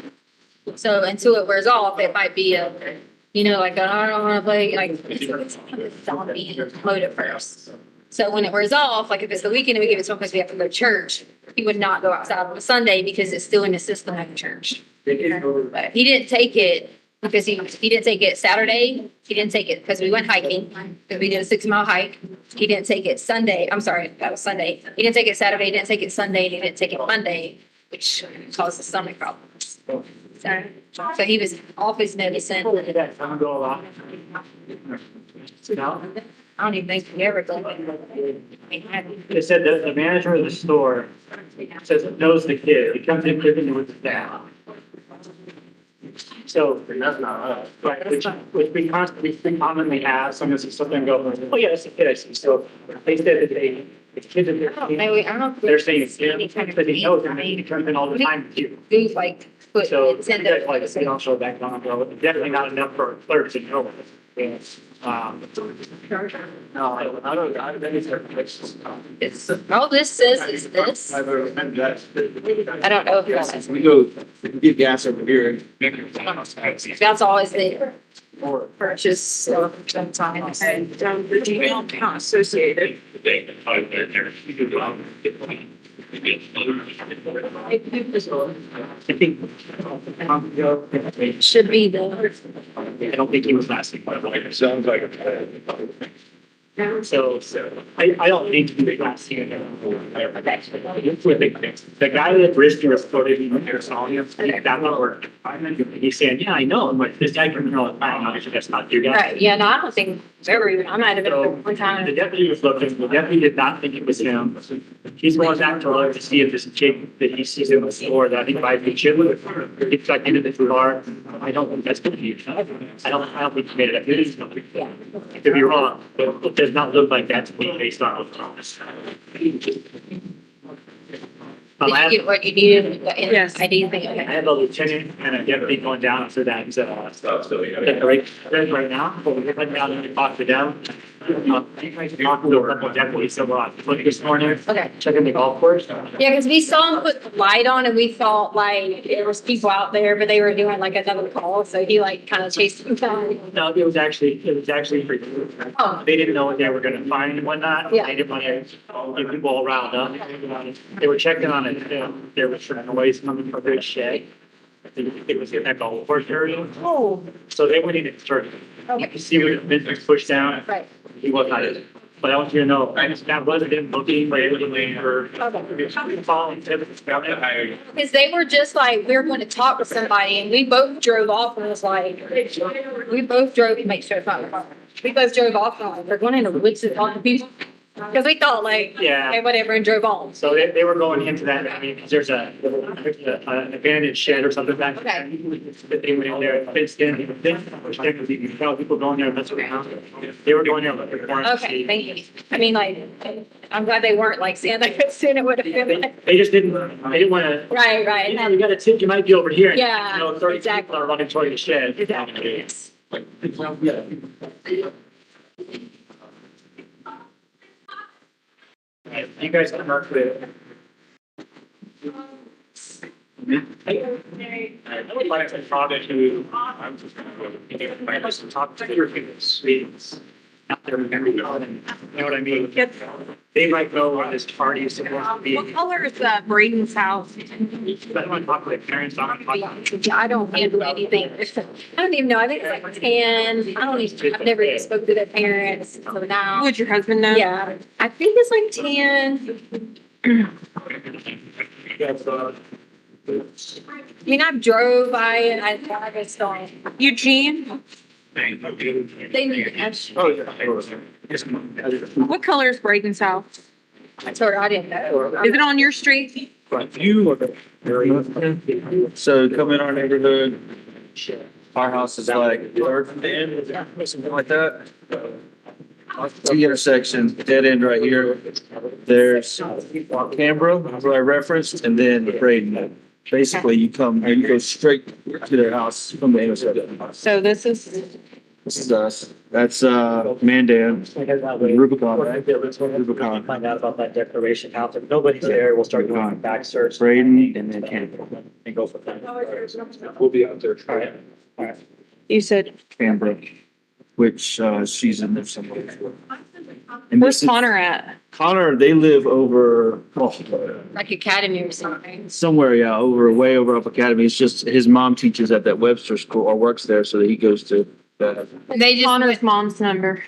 So until it wears off, it might be like I don't want to play, like it's zombie mode at first. So when it wears off, like if it's the weekend and we give it to him because we have to go to church, he would not go outside on a Sunday because it's still in the system at church. But he didn't take it because he didn't take it Saturday. He didn't take it because we went hiking. Because we did a 6-mile hike. He didn't take it Sunday. I'm sorry, that was Sunday. He didn't take it Saturday. He didn't take it Sunday. And he didn't take it Monday, which caused the stomach problems. So he was off his medicine. I don't even think he ever done it. It said that the manager of the store says knows the kid. He comes in giving with his dad. So that's not us, right? Which we commonly have. Sometimes it's something go, oh yeah, that's the kid I see. So they said that the kids I don't know. they're saying it's him, but he knows him. He comes in all the time too. Do like put So you Nintendo. guys like see also back on, bro. Definitely not enough for a clerk to know. No, I don't. I think it's. It's, all this says is this. I don't know if this is, We go get gas over here. that's always there. purchase sometimes. And, the Gmail account associated. I think. Should be the, I don't think he was last week. Sounds like. So, I don't think he was last year. The guy that Brisky reported in Arizona, that one worked. He's saying, yeah, I know, but this guy can all the time, obviously that's not your guy. right, yeah, no, I don't think, I might have been there one The time. deputy was looking, the deputy did not think it was him. He's going back to look to see if this kid that he sees in the store that I think might be children, gets back into the car. I don't think that's good for you. I don't think he made it up. It is, I could be wrong, but it does not look like that to me based on what's Did you get what you needed? Yes. ID thing, I okay. have a lieutenant and a deputy going down after that, right now, but we went down and talked to them. Talked to a couple of deputies, so we're looking this morning, Okay, checking the golf course. yeah, because we saw him put the light on and we thought like there was people out there, but they were doing like another call, so he like kind of chased them down. No, it was actually free. Oh. They didn't know what they were gonna find and whatnot. Yeah. They didn't want to get people all riled up. They were checking on it, there was some noise coming from their shed. I think it was in that golf course area. Oh. So they went in and started, you can see where the business pushed down. Right. He was not in it. But I want you to know, that wasn't him looking for anything or. Because they were just like, we were going to talk to somebody and we both drove off and was like, we both drove, make sure it's not, we both drove off and like, we're going into the woods to talk to people. Because we thought like, Yeah. okay, whatever, and drove on. So they were going into that, I mean, 'cause there's an abandoned shed or something back there. But they went in there, fenced in, because you can tell people going there, messing around. They were going there looking for him. Okay, thank you. I mean, like, I'm glad they weren't like saying that soon it would have been like, They just didn't wanna, right, right. you know, you got a tip, you might be over here. Yeah, You know, 30 exactly. people are running toward the shed. Exactly, yes. You guys can work with. I would like to talk to, I must have talked to your students out there, you know what I mean? Yep. They might know where this party is supposed to be. What color is Braden's house? But I want to talk to their parents, I want to talk. Yeah, I don't handle anything. I don't even know. I think it's like 10. I don't even, I've never even spoke to their parents. So now, Would your husband know? yeah, I think it's like 10. Yes, I mean, I drove by it. I just don't. Eugene, They need to ask. Oh, yeah. what color is Braden's house? I told her I didn't know. Is it on your street? So come in our neighborhood, our house is like third from the end, something like that. T intersection, dead end right here. There's Canberra, where I referenced, and then Braden. Basically, you go straight to their house from the intersection. So this is, This is us. That's, Mandan, Rubicon, right? Rubicon. Find out about that declaration house. If nobody's there, we'll start doing a back search. Braden, and then Canberra. And go from there. We'll be out there. All right. All right. you said, Canberra, which, she's in there somewhere. And where's this is- Connor at? Connor, they live over, Like Academy or something. somewhere, yeah, way over up Academy. It's just his mom teaches at that Webster school or works there, so that he goes to that. They just, Connor's mom's number.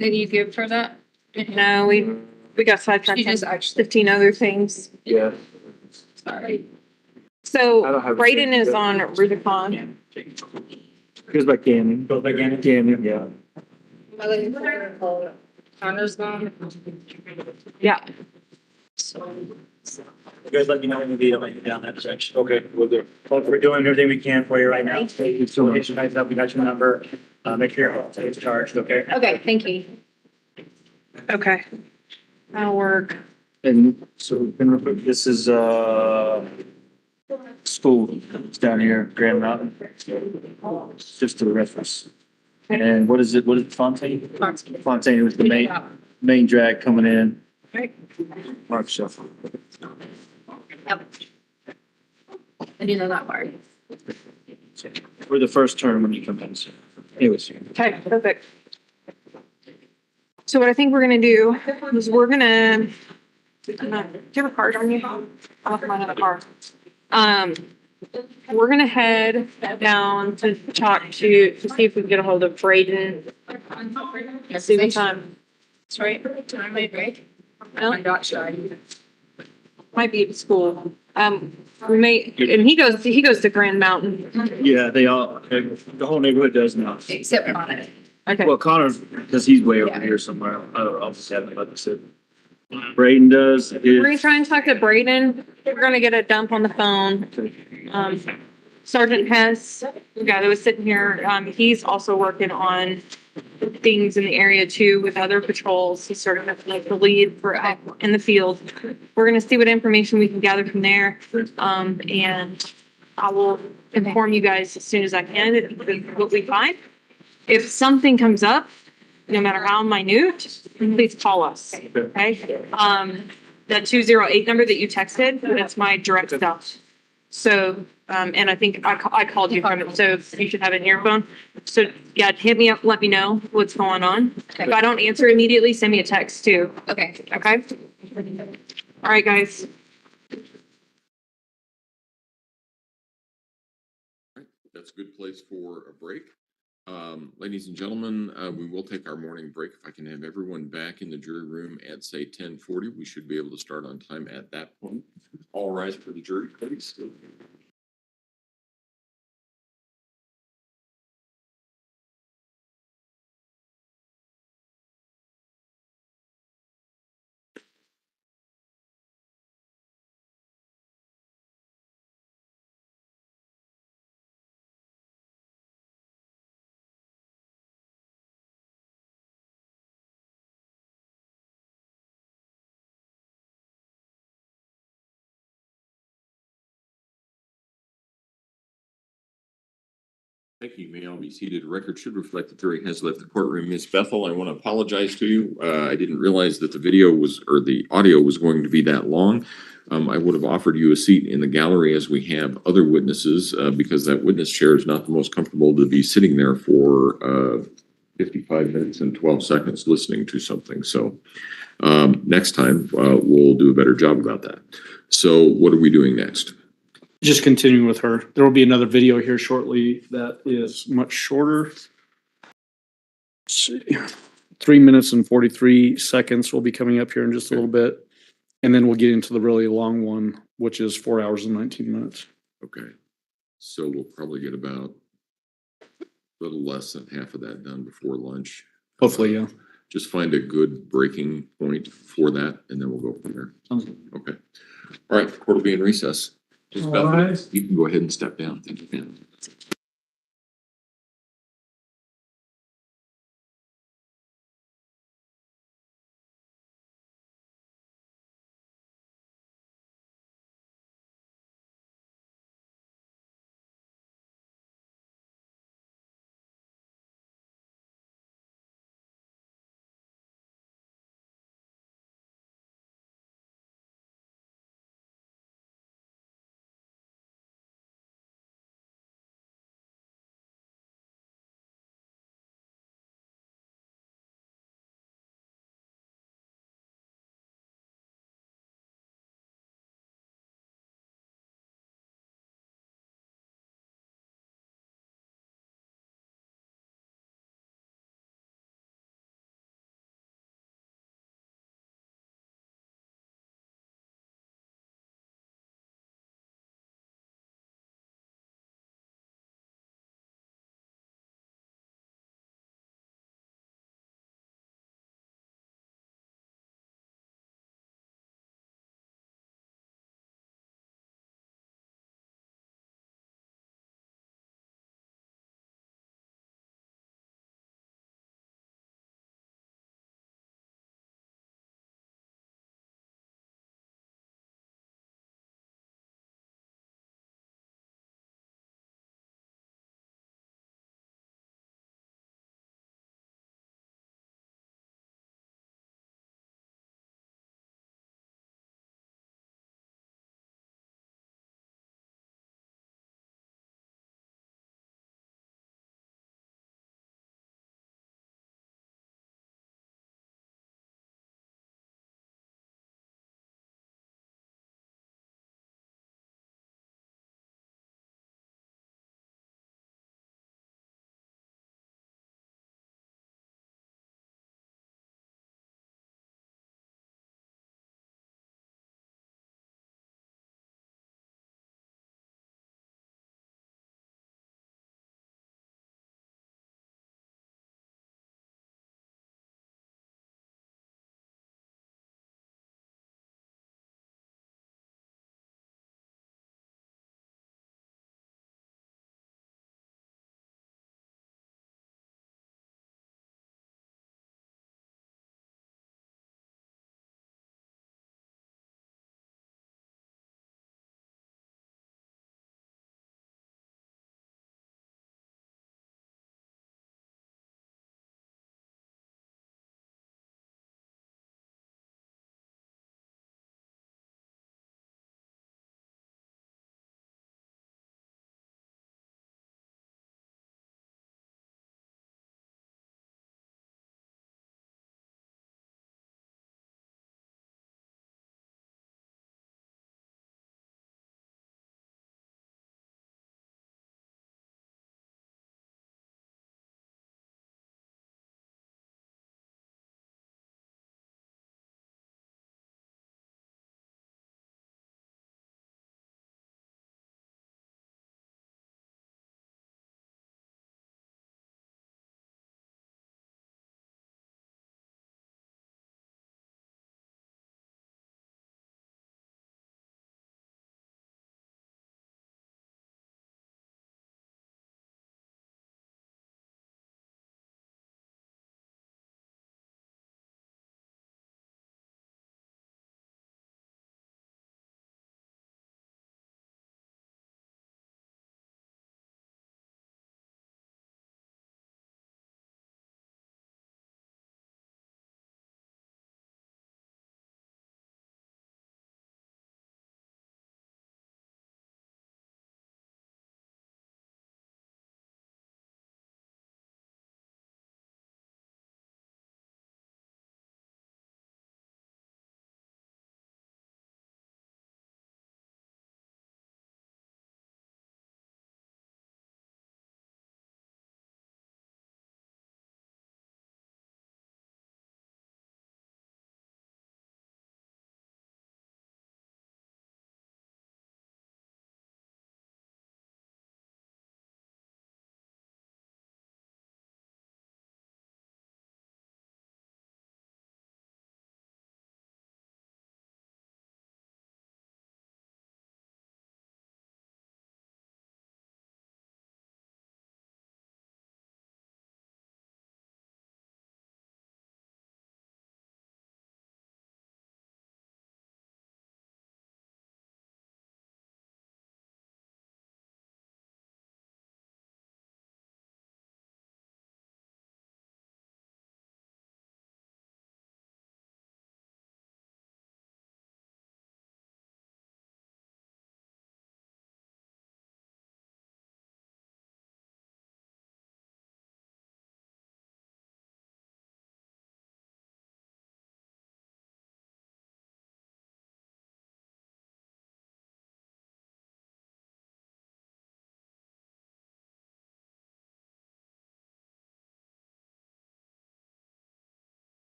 did you give her that? No, we got sidetracked She just on actually, 15 other things. Yeah. sorry. I don't So have a Braden is picture. on Rubicon. Goes by Canyon. Go back in. Canyon, yeah. Am I looking for Connor's mom? Yeah. You guys let me know when you need it down that section. Okay, we'll do. Well, we're doing everything we can for you right now. So hit you guys up, we got your number. Make sure your it's charged, okay? Okay, thank you. Okay. That'll work. And so this is, school. It's down here, Grand Mountain. Just to the reference. And what is it? What is it? Fontaine? Fontaine was the main drag coming in. Right. Mark Shuffle. Yep. I do know that part. For the first term when you come in. So. Anyways, Okay, perfect. So what I think we're gonna do is we're gonna, do you have a card on you? I left mine in the car. We're gonna head down to talk to see if we can get a hold of Braden. See what time. That's right. Time my break. No? I'm not sure. Might be at school. We may, and he goes to Grand Mountain. yeah, they all, the whole neighborhood does now. Except on it. Okay. Well, Connor's, because he's way over Yeah. here somewhere. I'll just have him, like I said. Braden does. We're gonna try and talk to Braden. We're gonna get a dump on the phone. Sergeant Hess, the guy that was sitting here, he's also working on things in the area too with other patrols. He's sort of like the lead for out in the field. We're gonna see what information we can gather from there. And I will inform you guys as soon as I can with what we find. If something comes up, no matter how minute, please call us, okay? That 208 number that you texted, that's my direct stuff. So, and I think I called you from it, so you should have it in your phone. So, yeah, hit me up, let me know what's going on. If I don't answer immediately, send me a text too, Okay. okay? All right, guys. That's a good place for a break. Ladies and gentlemen, we will take our morning break. If I can have everyone back in the jury room at say 10:40, we should be able to start on time at that point. All rise for the jury, please. Thank you. You may all be seated. Record should reflect the jury has left the courtroom. Ms. Bethel, I want to apologize to you. I didn't realize that the video was, or the audio was going to be that long. I would have offered you a seat in the gallery as we have other witnesses, because that witness chair is not the most comfortable to be sitting there for 55 minutes and 12 seconds listening to something. So next time, we'll do a better job about that. So what are we doing next? Just continuing with her. There will be another video here shortly that is much shorter. Let's see. 3 minutes and 43 seconds will be coming up here in just a little bit. And then we'll get into the really long one, which is 4 hours and 19 minutes. Okay, so we'll probably get about a little less than half of that done before lunch. Hopefully, yeah. Just find a good breaking point for that, and then we'll go from there. Sounds good. Okay. All right, court will be in recess. Just Beth, you can go ahead and step down. Thank you, ma'am.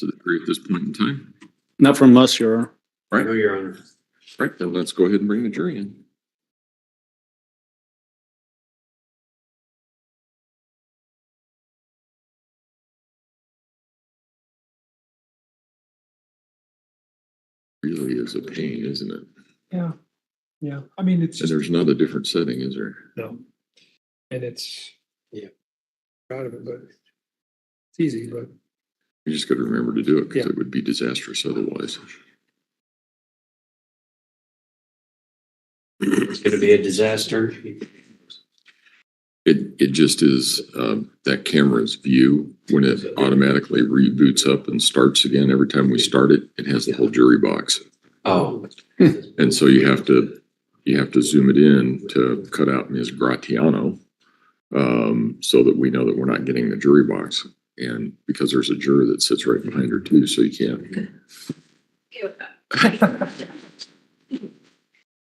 to the jury at this point in time? Not from us, Your Honor. Right. No, Your Honor. Right, then let's go ahead and bring the jury in. Really is a pain, isn't it? Yeah, yeah. I mean, it's And just, there's not a different setting, is there? no. And it's, yeah, proud of it, but it's easy, but You just gotta remember to do it because Yeah. it would be disastrous otherwise. It's gonna be a disaster. It just is, that camera's view, when it automatically reboots up and starts again, every time we start it, it has the whole jury box. Oh, And so you have to zoom it in to cut out Ms. Gratiano, so that we know that we're not getting the jury box. And because there's a juror that sits right behind her too, so you can't.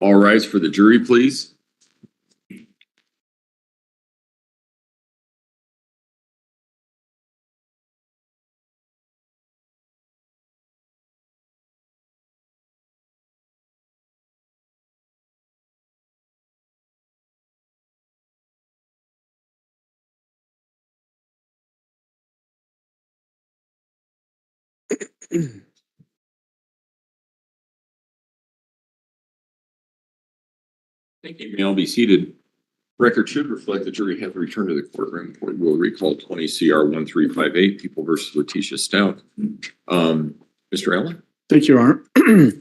All rise for the jury, please. Thank you. May all be seated. Record should reflect the jury have returned to the courtroom. Court will recall 20 CR 1358, People versus LETECIA Stout. Mr. Allen? Thank you, Your Honor.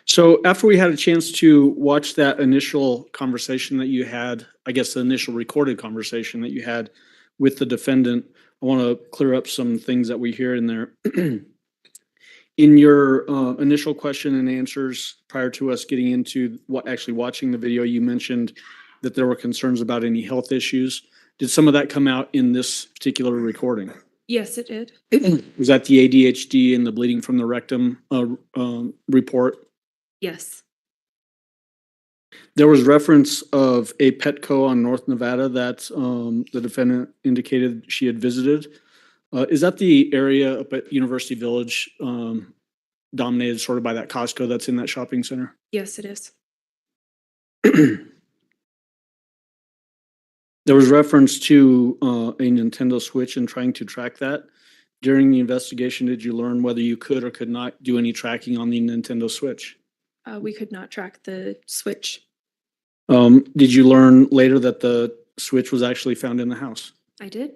So after we had a chance to watch that initial conversation that you had, I guess the initial recorded conversation that you had with the defendant, I want to clear up some things that we hear in there. In your initial question and answers prior to us getting into actually watching the video, you mentioned that there were concerns about any health issues. Did some of that come out in this particular recording? Yes, it did. Was that the ADHD and the bleeding from the rectum report? Yes. There was reference of a Petco on North Nevada that the defendant indicated she had visited. Is that the area up at University Village dominated sort of by that Costco that's in that shopping center? Yes, it is. There was reference to a Nintendo Switch and trying to track that. During the investigation, did you learn whether you could or could not do any tracking on the Nintendo Switch? We could not track the switch. Did you learn later that the Switch was actually found in the house? I did.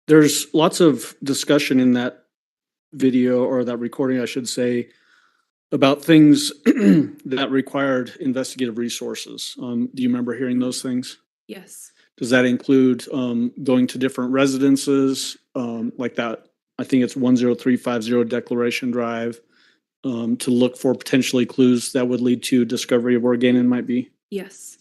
There's lots of discussion in that video, or that recording, I should say, about things that required investigative resources. Do you remember hearing those things? Yes. Does that include going to different residences, like that? I think it's 10350 Declaration Drive, to look for potentially clues that would lead to discovery of where GANNON might be? Yes.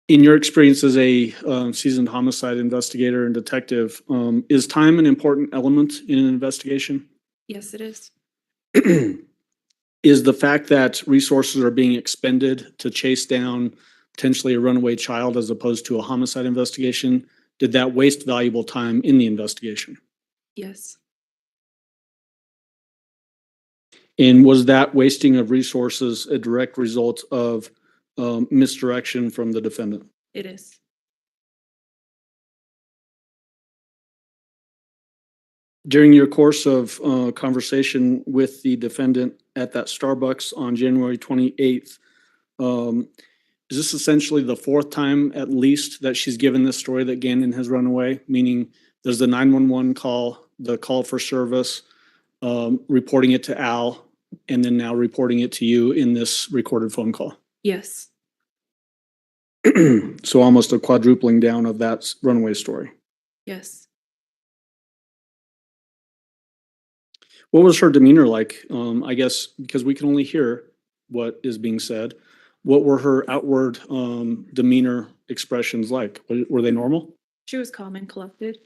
In your experience as a seasoned homicide investigator and detective, is time an important element in an investigation? Yes, it is. Is the fact that resources are being expended to chase down potentially a runaway child as opposed to a homicide investigation, did that waste valuable time in the investigation? Yes. And was that wasting of resources a direct result of misdirection from the defendant? It is. During your course of conversation with the defendant at that Starbucks on January 28th, is this essentially the fourth time at least that she's given this story that GANNON has run away? Meaning there's the 911 call, the call for service, reporting it to Al, and then now reporting it to you in this recorded phone call. Yes. So almost a quadrupling down of that runaway story. Yes. What was her demeanor like? I guess because we can only hear what is being said. What were her outward demeanor expressions like? Were they normal? She was calm and collected.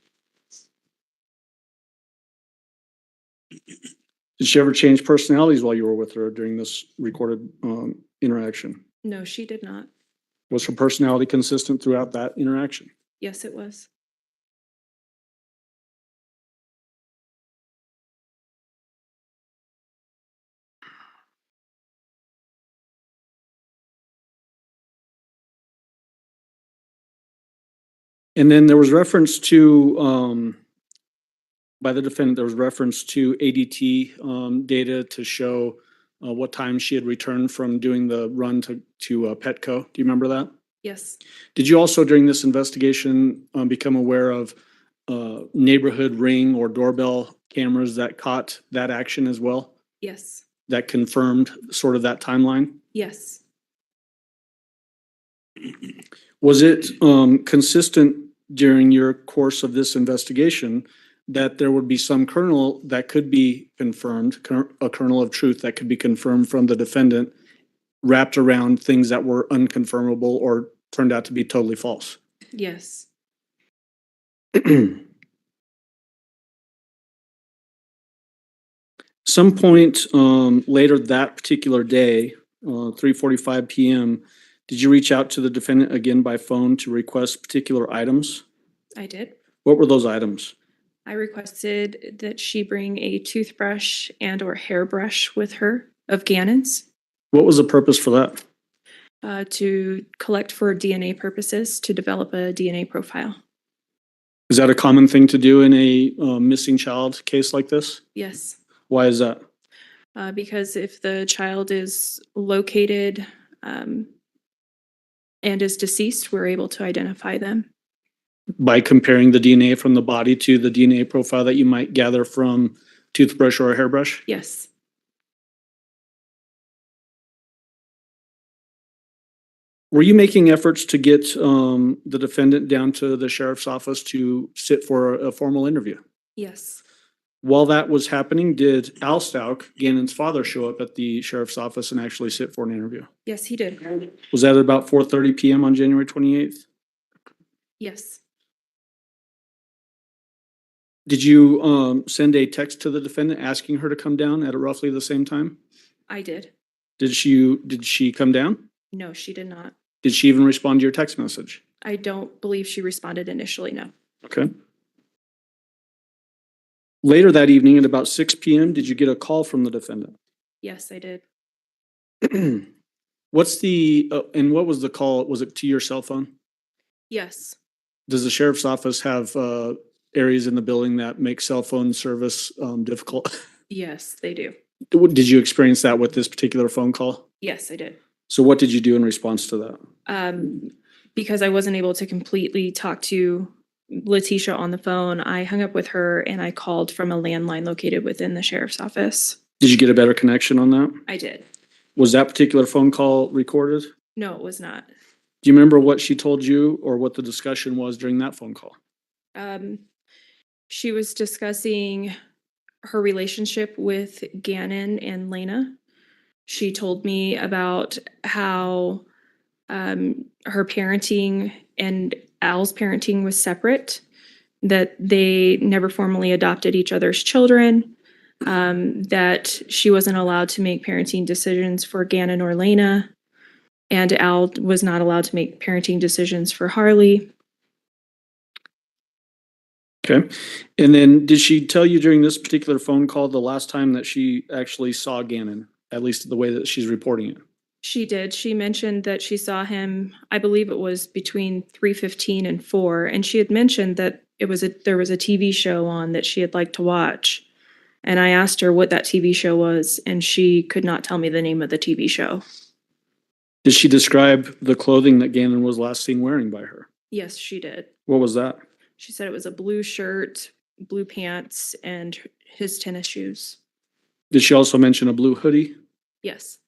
Did she ever change personalities while you were with her during this recorded interaction? No, she did not. Was her personality consistent throughout that interaction? Yes, it was. And then there was reference to, by the defendant, there was reference to ADT, data to show, what time she had returned from doing the run to Petco. Do you remember that? Yes, Did you also during this investigation, become aware of, neighborhood ring or doorbell cameras that caught that action as well? yes, That confirmed sort of that timeline? yes, Was it consistent during your course of this investigation that there would be some kernel that could be confirmed, a kernel of truth that could be confirmed from the defendant wrapped around things that were unconfirmable or turned out to be totally false? yes, Some point later that particular day, 3:45 p.m., did you reach out to the defendant again by phone to request particular items? I did. What were those items? I requested that she bring a toothbrush and or hairbrush with her of Gannon's What was the purpose for that? to collect for DNA purposes to develop a DNA profile. Is that a common thing to do in a missing child case like this? Yes, Why is that? because if the child is located and is deceased, we're able to identify them. By comparing the DNA from the body to the DNA profile that you might gather from toothbrush or a hairbrush? Yes, Were you making efforts to get the defendant down to the sheriff's office to sit for a formal interview? yes, While that was happening, did Al STAUCH, Gannon's father, show up at the sheriff's office and actually sit for an interview? yes, he did. Was that at about 4:30 p.m. on January 28th? Yes, Did you send a text to the defendant asking her to come down at roughly the same time? I did. Did she come down? No, she did not. Did she even respond to your text message? I don't believe she responded initially, no. Okay. Later that evening at about 6 p.m., did you get a call from the defendant? Yes, I did. What's the, and what was the call? Was it to your cell phone? Yes, Does the sheriff's office have areas in the building that make cell phone service difficult? yes, they do. Did you experience that with this particular phone call? Yes, I did. So what did you do in response to that? Because I wasn't able to completely talk to LETECIA on the phone, I hung up with her and I called from a landline located within the sheriff's office. Did you get a better connection on that? I did. Was that particular phone call recorded? No, it was not. Do you remember what she told you or what the discussion was during that phone call? She was discussing her relationship with Gannon and Lena. She told me about how her parenting and Al's parenting was separate, that they never formally adopted each other's children, that she wasn't allowed to make parenting decisions for Gannon or Lena, and Al was not allowed to make parenting decisions for Harley. Okay. And then did she tell you during this particular phone call the last time that she actually saw Gannon, at least the way that she's reporting it? She did. She mentioned that she saw him, I believe it was between 3:15 and 4, and she had mentioned that there was a TV show on that she had liked to watch. And I asked her what that TV show was, and she could not tell me the name of the TV show. Did she describe the clothing that Gannon was last seen wearing by her? Yes, she did. What was that? She said it was a blue shirt, blue pants, and his tennis shoes. Did she also mention a blue hoodie? Yes.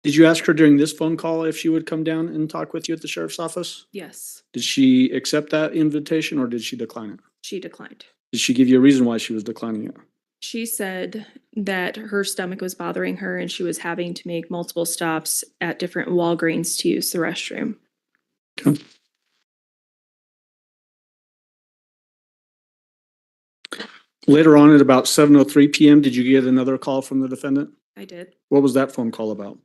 Did you ask her during this phone call if she would come down and talk with you at the sheriff's office? Yes. Did she accept that invitation or did she decline it? She declined. Did she give you a reason why she was declining it? She said that her stomach was bothering her and she was having to make multiple stops at different Walgreens to use the restroom. Okay. Later on at about 7:03 p.m., did you get another call from the defendant? I did. What was that phone call about?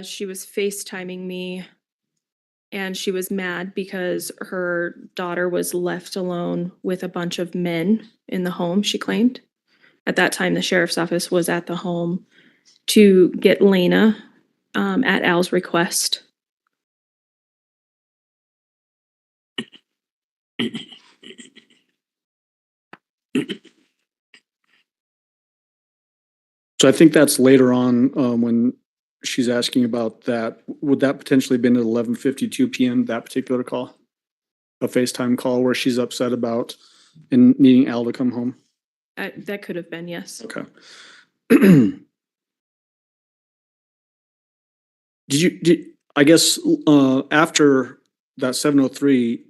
She was FaceTiming me and she was mad because her daughter was left alone with a bunch of men in the home, she claimed. At that time, the sheriff's office was at the home to get Lena at Al's request. So I think that's later on, when she's asking about that. Would that potentially have been at 11:52 PM, that particular call? A FaceTime call where she's upset about and needing Al to come home? That could have been, yes. Okay. I guess, after that 7:03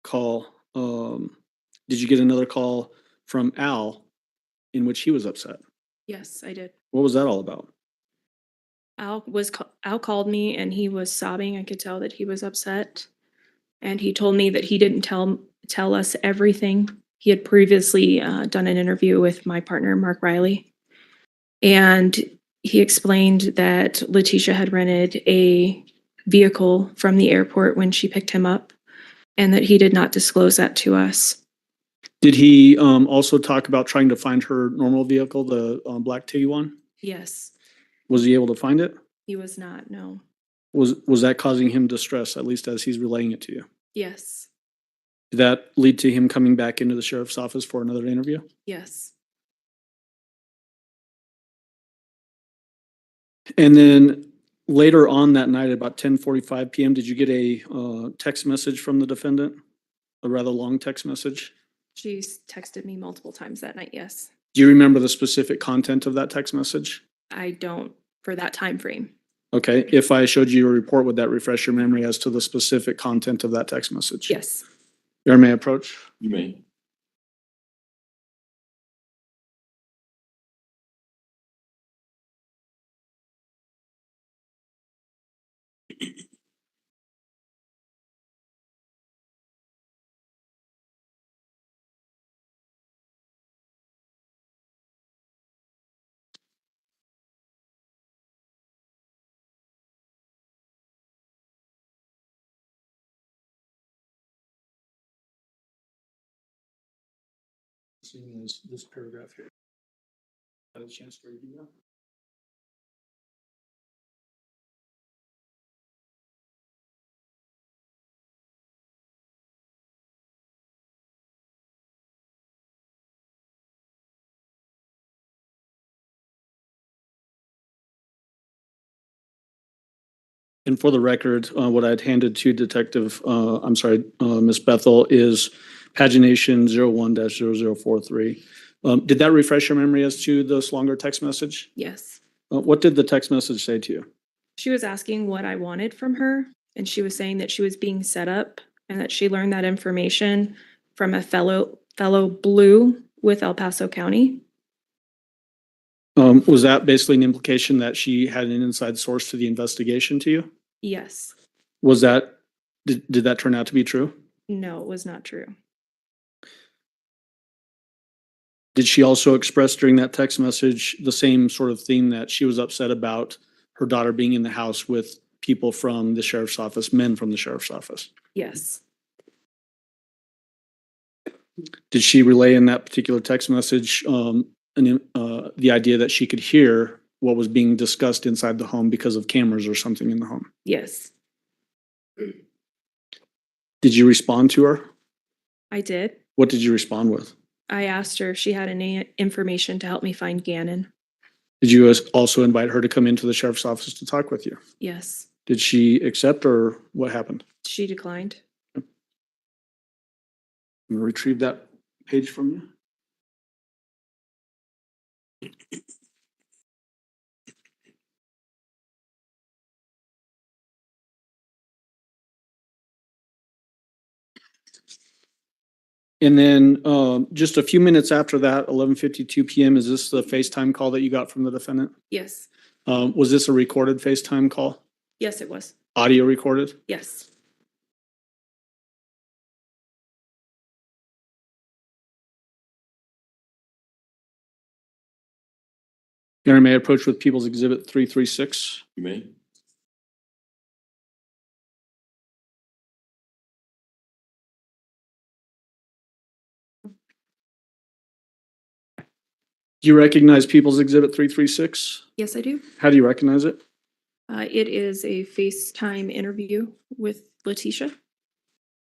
call, did you get another call from Al in which he was upset? Yes, I did. What was that all about? Al called me and he was sobbing. I could tell that he was upset. And he told me that he didn't tell us everything. He had previously done an interview with my partner, Mark Riley. And he explained that LETECIA had rented a vehicle from the airport when she picked him up and that he did not disclose that to us. Did he also talk about trying to find her normal vehicle, the black Tiguan? Yes, Was he able to find it? he was not, no. Was that causing him distress, at least as he's relaying it to you? Yes, Did that lead to him coming back into the sheriff's office for another interview? yes. And then later on that night, at about 10:45 PM, did you get a text message from the defendant? A rather long text message? She's texted me multiple times that night, yes. Do you remember the specific content of that text message? I don't for that time frame. Okay, if I showed you a report, would that refresh your memory as to the specific content of that text message? Yes. Your may approach. You may. Seeing this paragraph here. Had a chance to review that? And for the record, what I'd handed to Ms. Bethel is pagination 01-0043. Did that refresh your memory as to this longer text message? Yes. What did the text message say to you? She was asking what I wanted from her, and she was saying that she was being set up and that she learned that information from a fellow Blue with El Paso County. Was that basically an implication that she had an inside source to the investigation to you? Yes. Was that, did that turn out to be true? No, it was not true. Did she also express during that text message the same sort of thing, that she was upset about her daughter being in the house with people from the sheriff's office, men from the sheriff's office? Yes. Did she relay in that particular text message the idea that she could hear what was being discussed inside the home because of cameras or something in the home? Yes. Did you respond to her? I did. What did you respond with? I asked her if she had any information to help me find Gannon. Did you also invite her to come into the sheriff's office to talk with you? Yes. Did she accept, or what happened? She declined. I'm gonna retrieve that page from you. And then just a few minutes after that, 11:52 PM, is this the FaceTime call that you got from the defendant? Yes. Was this a recorded FaceTime call? Yes, it was. Audio recorded? Yes. Your Honor, may I approach with People's Exhibit 336? You may. Do you recognize People's Exhibit 336? Yes, I do. How do you recognize it? It is a FaceTime interview with LETECIA.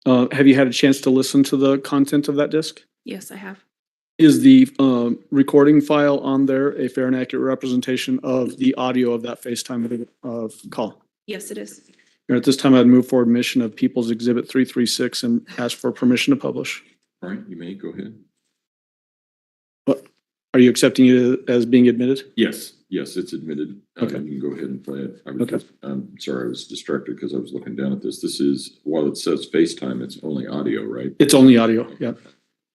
Have you had a chance to listen to the content of that disc? Yes, I have. Is the recording file on there a fair and accurate representation of the audio of that FaceTime call? Yes, it is. At this time, I'd move for admission of People's Exhibit 336 and ask for permission to publish. All right, you may go ahead. Are you accepting it as being admitted? Yes, it's admitted. Okay. You can go ahead and play it. Okay. I'm sorry, I was distracted because I was looking down at this. This is, while it says FaceTime, it's only audio, right? It's only audio, yeah.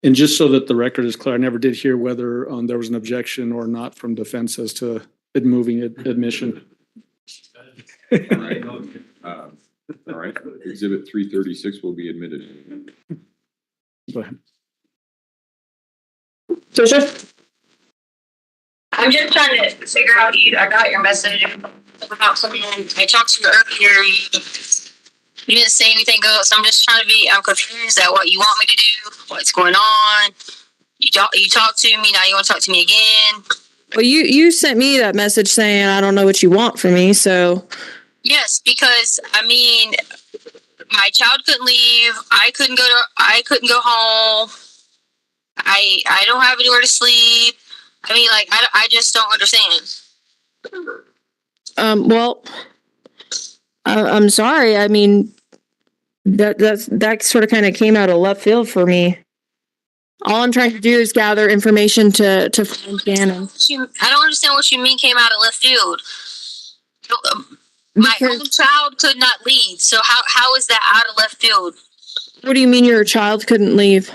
And just so that the record is clear, I never did hear whether there was an objection or not from defense as to it moving admission. All right. All right, Exhibit 336 will be admitted. Go ahead. So I'm just trying to figure out I got your message about something. I talked to you earlier. You didn't say anything else. I'm just trying to I'm confused at what you want me to do, what's going on. You talked to me, now you want to talk to me again. Well, you sent me that message saying, I don't know what you want from me, so. Yes, because my child couldn't leave. I couldn't go home. I don't have anywhere to sleep. I just don't understand. Well, I'm sorry. I mean, that sort of kind of came out of left field for me. All I'm trying to do is gather information to find Gannon. I don't understand what you mean came out of left field. My own child could not leave. So how is that out of left field? What do you mean your child couldn't leave?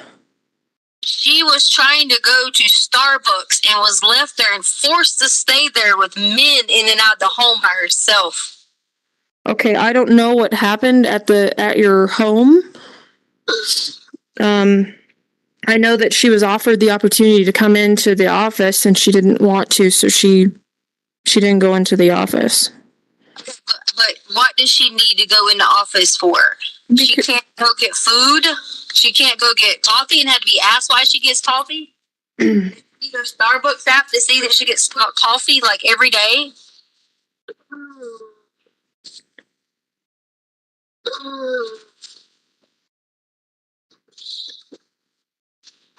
She was trying to go to Starbucks and was left there and forced to stay there with men in and out of the home by herself. Okay, I don't know what happened at your home. I know that she was offered the opportunity to come into the office and she didn't want to, so she didn't go into the office. But what does she need to go in the office for? She can't go get food. She can't go get coffee and had to be asked why she gets coffee. Either Starbucks app to see that she gets coffee like every day.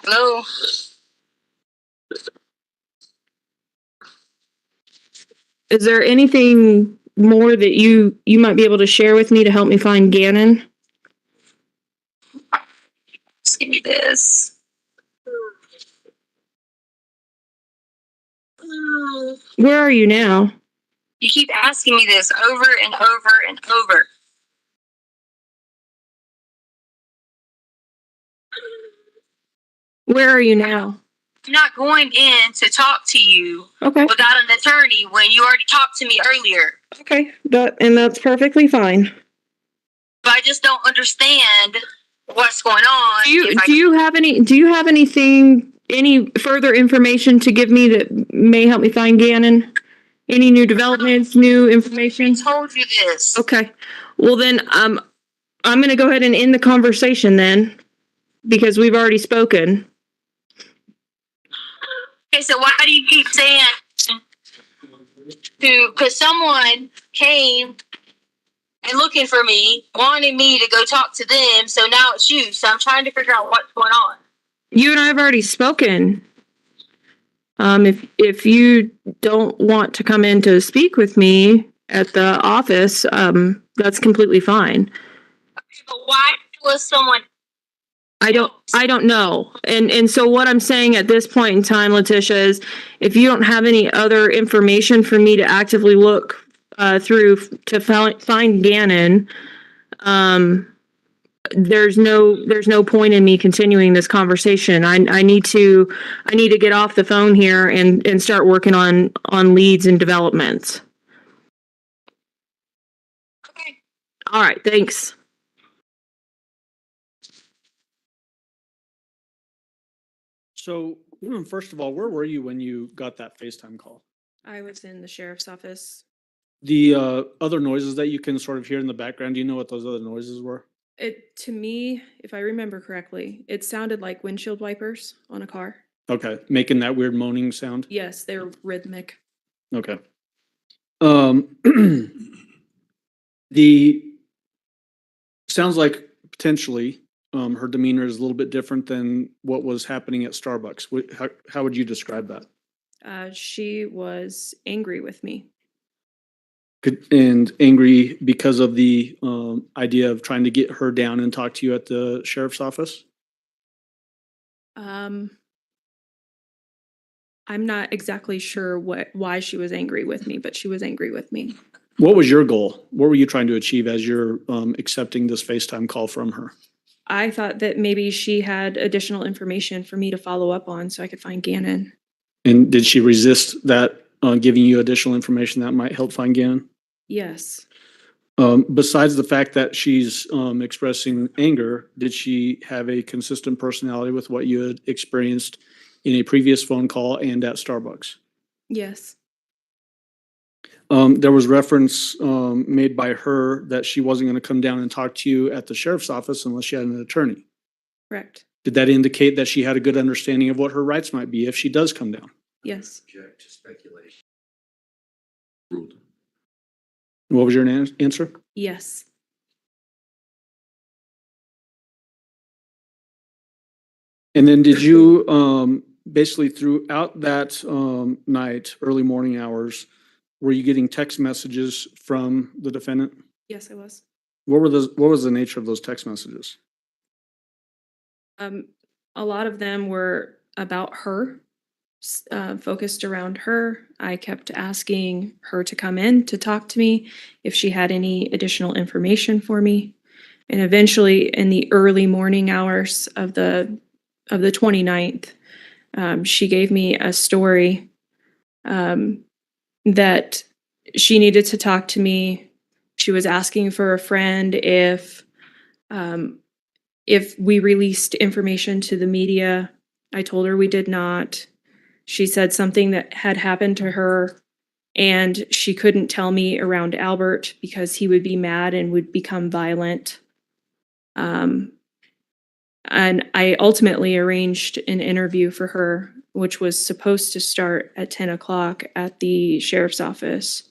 Hello. Is there anything more that you might be able to share with me to help me find Gannon? Just give me this. Where are you now? You keep asking me this over and over and over. Where are you now? I'm not going in to talk to you Okay. without an attorney when you already talked to me earlier. Okay. That's perfectly fine. But I just don't understand what's going on. Do you have anything, any further information to give me that may help me find Gannon? Any new developments, new information? I told you this. Okay. Well then, I'm going to go ahead and end the conversation then, because we've already spoken. Okay, so why do you keep saying because someone came and looking for me, wanted me to go talk to them, so now it's you. So I'm trying to figure out what's going on. You and I have already spoken. If you don't want to come in to speak with me at the office, that's completely fine. Okay, but why was someone? I don't know. And so what I'm saying at this point in time, LETECIA, is if you don't have any other information for me to actively look through to find Gannon, there's no point in me continuing this conversation. I need to get off the phone here and start working on leads and developments. Okay. All right, thanks. So, first of all, where were you when you got that FaceTime call? I was in the sheriff's office. The other noises that you can sort of hear in the background, do you know what those other noises were? To me, if I remember correctly, it sounded like windshield wipers on a car. Okay, making that weird moaning sound? Yes, they're rhythmic. Okay. The, sounds like potentially, her demeanor is a little bit different than what was happening at Starbucks. How would you describe that? She was angry with me. And angry because of the, idea of trying to get her down and talk to you at the sheriff's office? I'm not exactly sure why she was angry with me, but she was angry with me. What was your goal? What were you trying to achieve as you're, accepting this FaceTime call from her? I thought that maybe she had additional information for me to follow up on so I could find Gannon. And did she resist that, giving you additional information that might help find Gannon? Yes. Besides the fact that she's, expressing anger, did she have a consistent personality with what you had experienced in a previous phone call and at Starbucks? Yes. There was reference, made by her that she wasn't going to come down and talk to you at the sheriff's office unless she had an attorney. Correct. Did that indicate that she had a good understanding of what her rights might be if she does come down? Yes. Object to speculation. What was your answer? Yes. And then did you, basically throughout that, night, early morning hours, were you getting text messages from the defendant? Yes, I was. What was the nature of those text messages? A lot of them were about her, focused around her. I kept asking her to come in to talk to me if she had any additional information for me. And eventually in the early morning hours of the 29th, she gave me a story that she needed to talk to me. She was asking for a friend if we released information to the media. I told her we did not. She said something that had happened to her and she couldn't tell me around Albert because he would be mad and would become violent. And I ultimately arranged an interview for her, which was supposed to start at 10 o'clock at the sheriff's office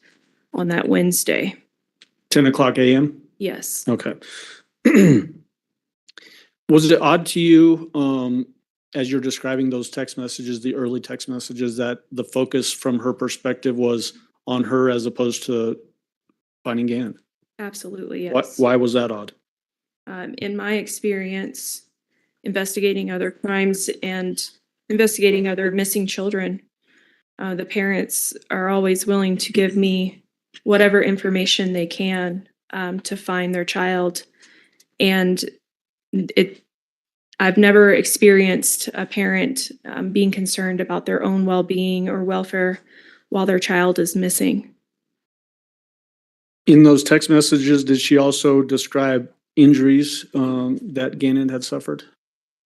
on that Wednesday. 10 o'clock a.m.? Yes. Okay. Was it odd to you, as you're describing those text messages, the early text messages, that the focus from her perspective was on her as opposed to finding Gannon? Absolutely, yes. Why was that odd? In my experience, investigating other crimes and investigating other missing children, the parents are always willing to give me whatever information they can to find their child. And I've never experienced a parent being concerned about their own well-being or welfare while their child is missing. In those text messages, did she also describe injuries, that Gannon had suffered?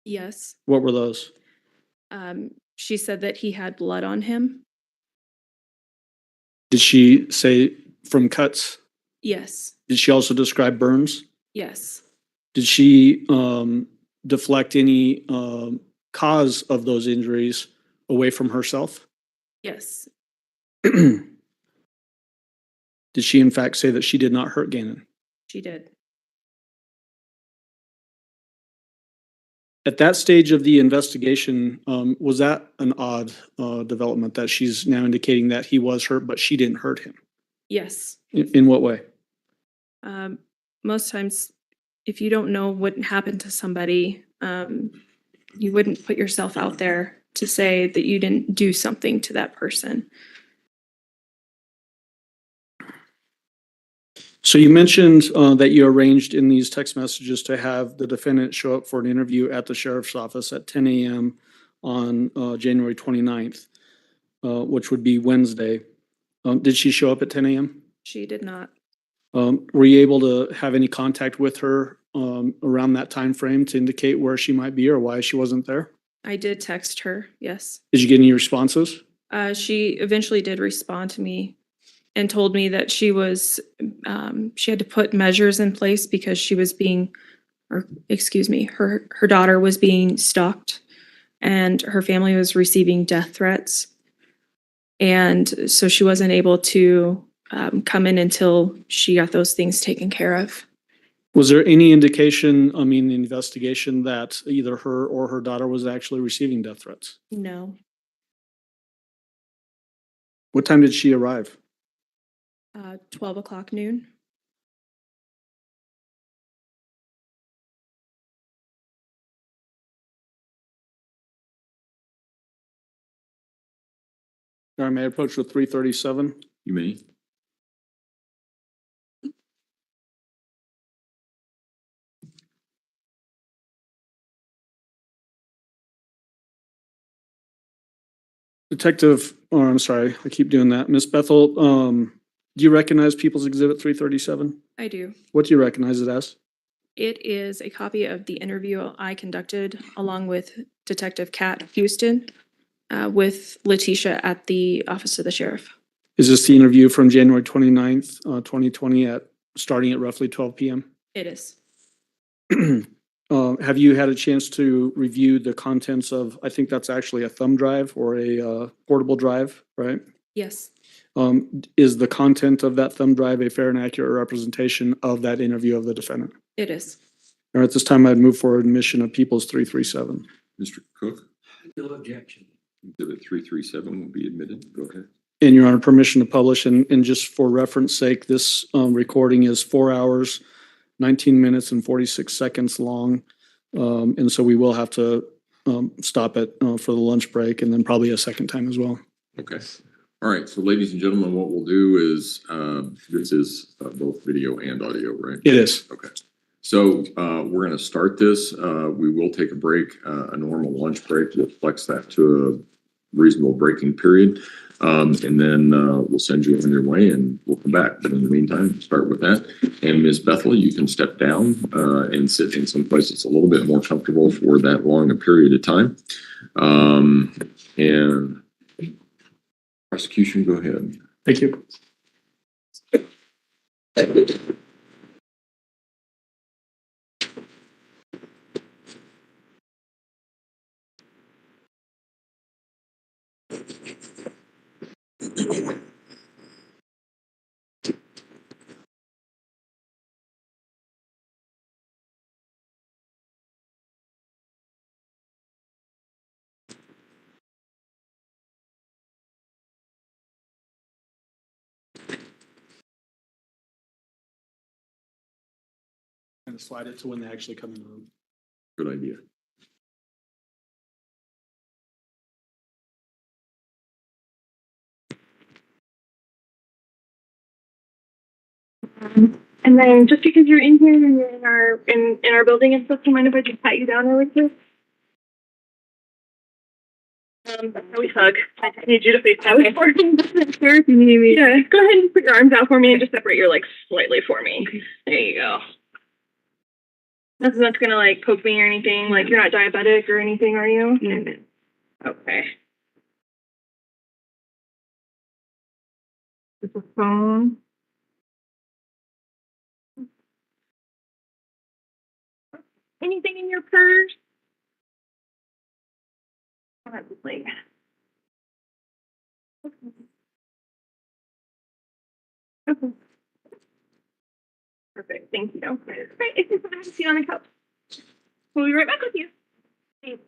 Yes. What were those? She said that he had blood on him. Did she say from cuts? Yes. Did she also describe burns? Yes. Did she, deflect any, cause of those injuries away from herself? Yes. Did she in fact say that she did not hurt Gannon? She did. At that stage of the investigation, was that an odd, development that she's now indicating that he was hurt, but she didn't hurt him? Yes. In what way? Most times, if you don't know what happened to somebody, you wouldn't put yourself out there to say that you didn't do something to that person. So you mentioned, that you arranged in these text messages to have the defendant show up for an interview at the sheriff's office at 10 a.m. on, January 29th, which would be Wednesday. Did she show up at 10 a.m.? She did not. Were you able to have any contact with her, around that time frame to indicate where she might be or why she wasn't there? I did text her, yes. Did you get any responses? She eventually did respond to me and told me that she had to put measures in place because she was being, or excuse me, her daughter was being stalked and her family was receiving death threats. And so she wasn't able to come in until she got those things taken care of. Was there any indication, I mean, the investigation that either her or her daughter was actually receiving death threats? No. What time did she arrive? 12 o'clock noon. All right, may I approach with 337? You may. Detective, or I'm sorry, I keep doing that. Miss Bethel, do you recognize People's Exhibit 337? I do. What do you recognize it as? It is a copy of the interview I conducted along with Detective Kat Houston with LETECIA at the Office of the Sheriff. Is this the interview from January 29th, 2020 starting at roughly 12 p.m.? It is. Have you had a chance to review the contents of, I think that's actually a thumb drive or a portable drive, right? Yes. Is the content of that thumb drive a fair and accurate representation of that interview of the defendant? It is. All right, at this time, I'd move for admission of People's 337. Mr. Cook, No objection. exhibit 337 will be admitted. Go ahead. And Your Honor, permission to publish, and just for reference sake, this recording is 4 hours, 19 minutes and 46 seconds long. And so we will have to stop it for the lunch break and then probably a second time as well. Okay. All right. So ladies and gentlemen, what we'll do is, this is both video and audio, right? It is. Okay. So we're going to start this. We will take a break, a normal lunch break. We'll flex that to a reasonable breaking period. And then we'll send you on your way and we'll come back. But in the meantime, start with that. And Ms. Bethel, you can step down and sit in some place that's a little bit more comfortable for that long a period of time. And prosecution, go ahead. Thank you. And slide it to when they actually come in the room. Good idea. And then just because you're in here and you're in our building and stuff, do you mind if I just pat you down really quick? We hug. I just need you to face that way for me. Sure, if you need me. Yeah, go ahead and put your arms out for me and just separate your legs slightly for me. There you go. Nothing that's gonna like poke me or anything. Like you're not diabetic or anything, are you? No. Okay. Just a phone. Anything in your purse? Probably. Okay. Perfect. Thank you. Great. If you put a seat on the couch, we'll be right back with you. Thanks.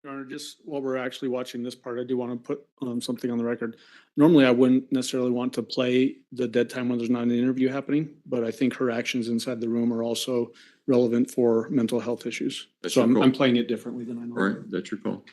Your Honor, just while we're actually watching this part, I do want to put something on the record. Normally, I wouldn't necessarily want to play the dead time when there's not an interview happening, but I think her actions inside the room are also relevant for mental health issues. That's So your I'm call. playing it differently than I All know. right, that's your call.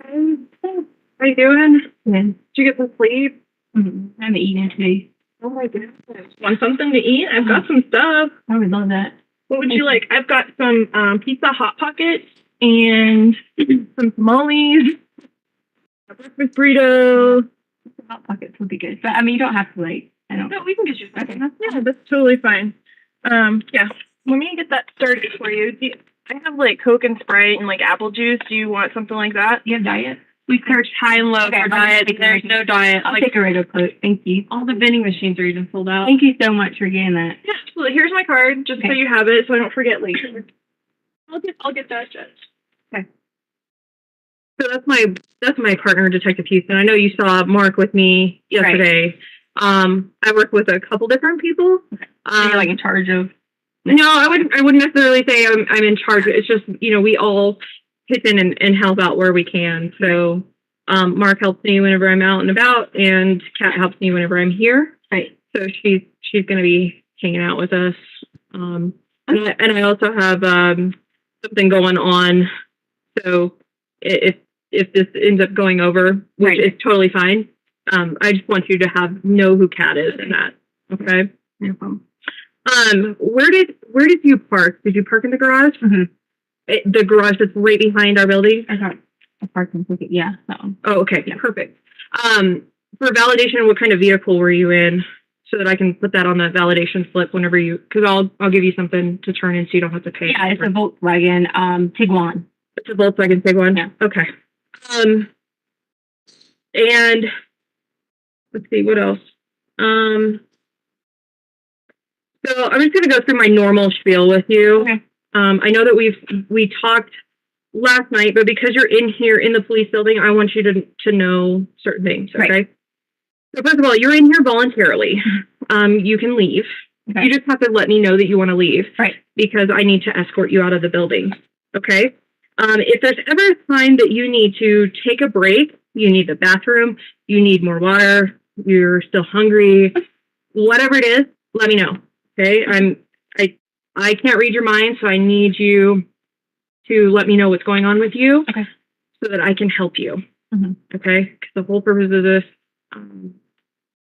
How you doing? Did you get some sleep? I haven't eaten today. Oh my goodness. Want something to eat? I've got some stuff. I would love that. What would you like? I've got some pizza Hot Pockets and some tamales, a breakfast burrito. Hot pockets would be good. But I mean, you don't have to like, I don't. No, we can get you something. Yeah, that's totally fine. Yeah. Let me get that started for you. I have like Coke and Sprite and like apple juice. Do you want something like that? You have diet? We searched high and low Okay, for I'll diet. take a There's regular- no diet. I'll Like, take a regular Coke. Thank you. all the vending machines are even sold out. Thank you so much for getting that. Yeah, absolutely. Here's my card, just so Okay. you have it, so I don't forget later. I'll get that, Judge. Okay. So that's my partner, Detective Houston. I know you saw Mark with me yesterday. I work with a couple different people. You're like in charge of. No, I wouldn't necessarily say I'm in charge. It's just, we all pitch in and help out where we can. So Mark helps me whenever I'm out and about, and Kat helps me whenever I'm here. Right. So she's gonna be hanging out with us. And I also have something going on. So if this ends up going over, which is totally fine, I just want you to know who Kat is and that. Okay. No problem. Where did you park? Did you park in the garage? Mm-hmm. The garage that's right behind our building? I got a parking ticket. Yeah, that one. Oh, okay. Yeah. Perfect. For validation, what kind of vehicle were you in? So that I can put that on the validation slip whenever because I'll give you something to turn in so you don't have to pay. Yeah, it's a Volkswagen Tiguan. It's a Volkswagen Tiguan? Yeah. Okay. And let's see, what else? So I'm just going to go through my normal spiel with you. Okay. I know that we talked last night, but because you're in here in the police building, I want you to know certain things, okay? Right. So first of all, you're in here voluntarily. You can leave. Okay. You just have to let me know that you want to leave. Right. Because I need to escort you out of the building. Okay? If there's ever a time that you need to take a break, you need the bathroom, you need more water, you're still hungry, whatever it is, let me know. Okay? I can't read your mind, so I need you to let me know what's going on with you. Okay. So that I can help you. Mm-hmm. Okay? Because the whole purpose of this,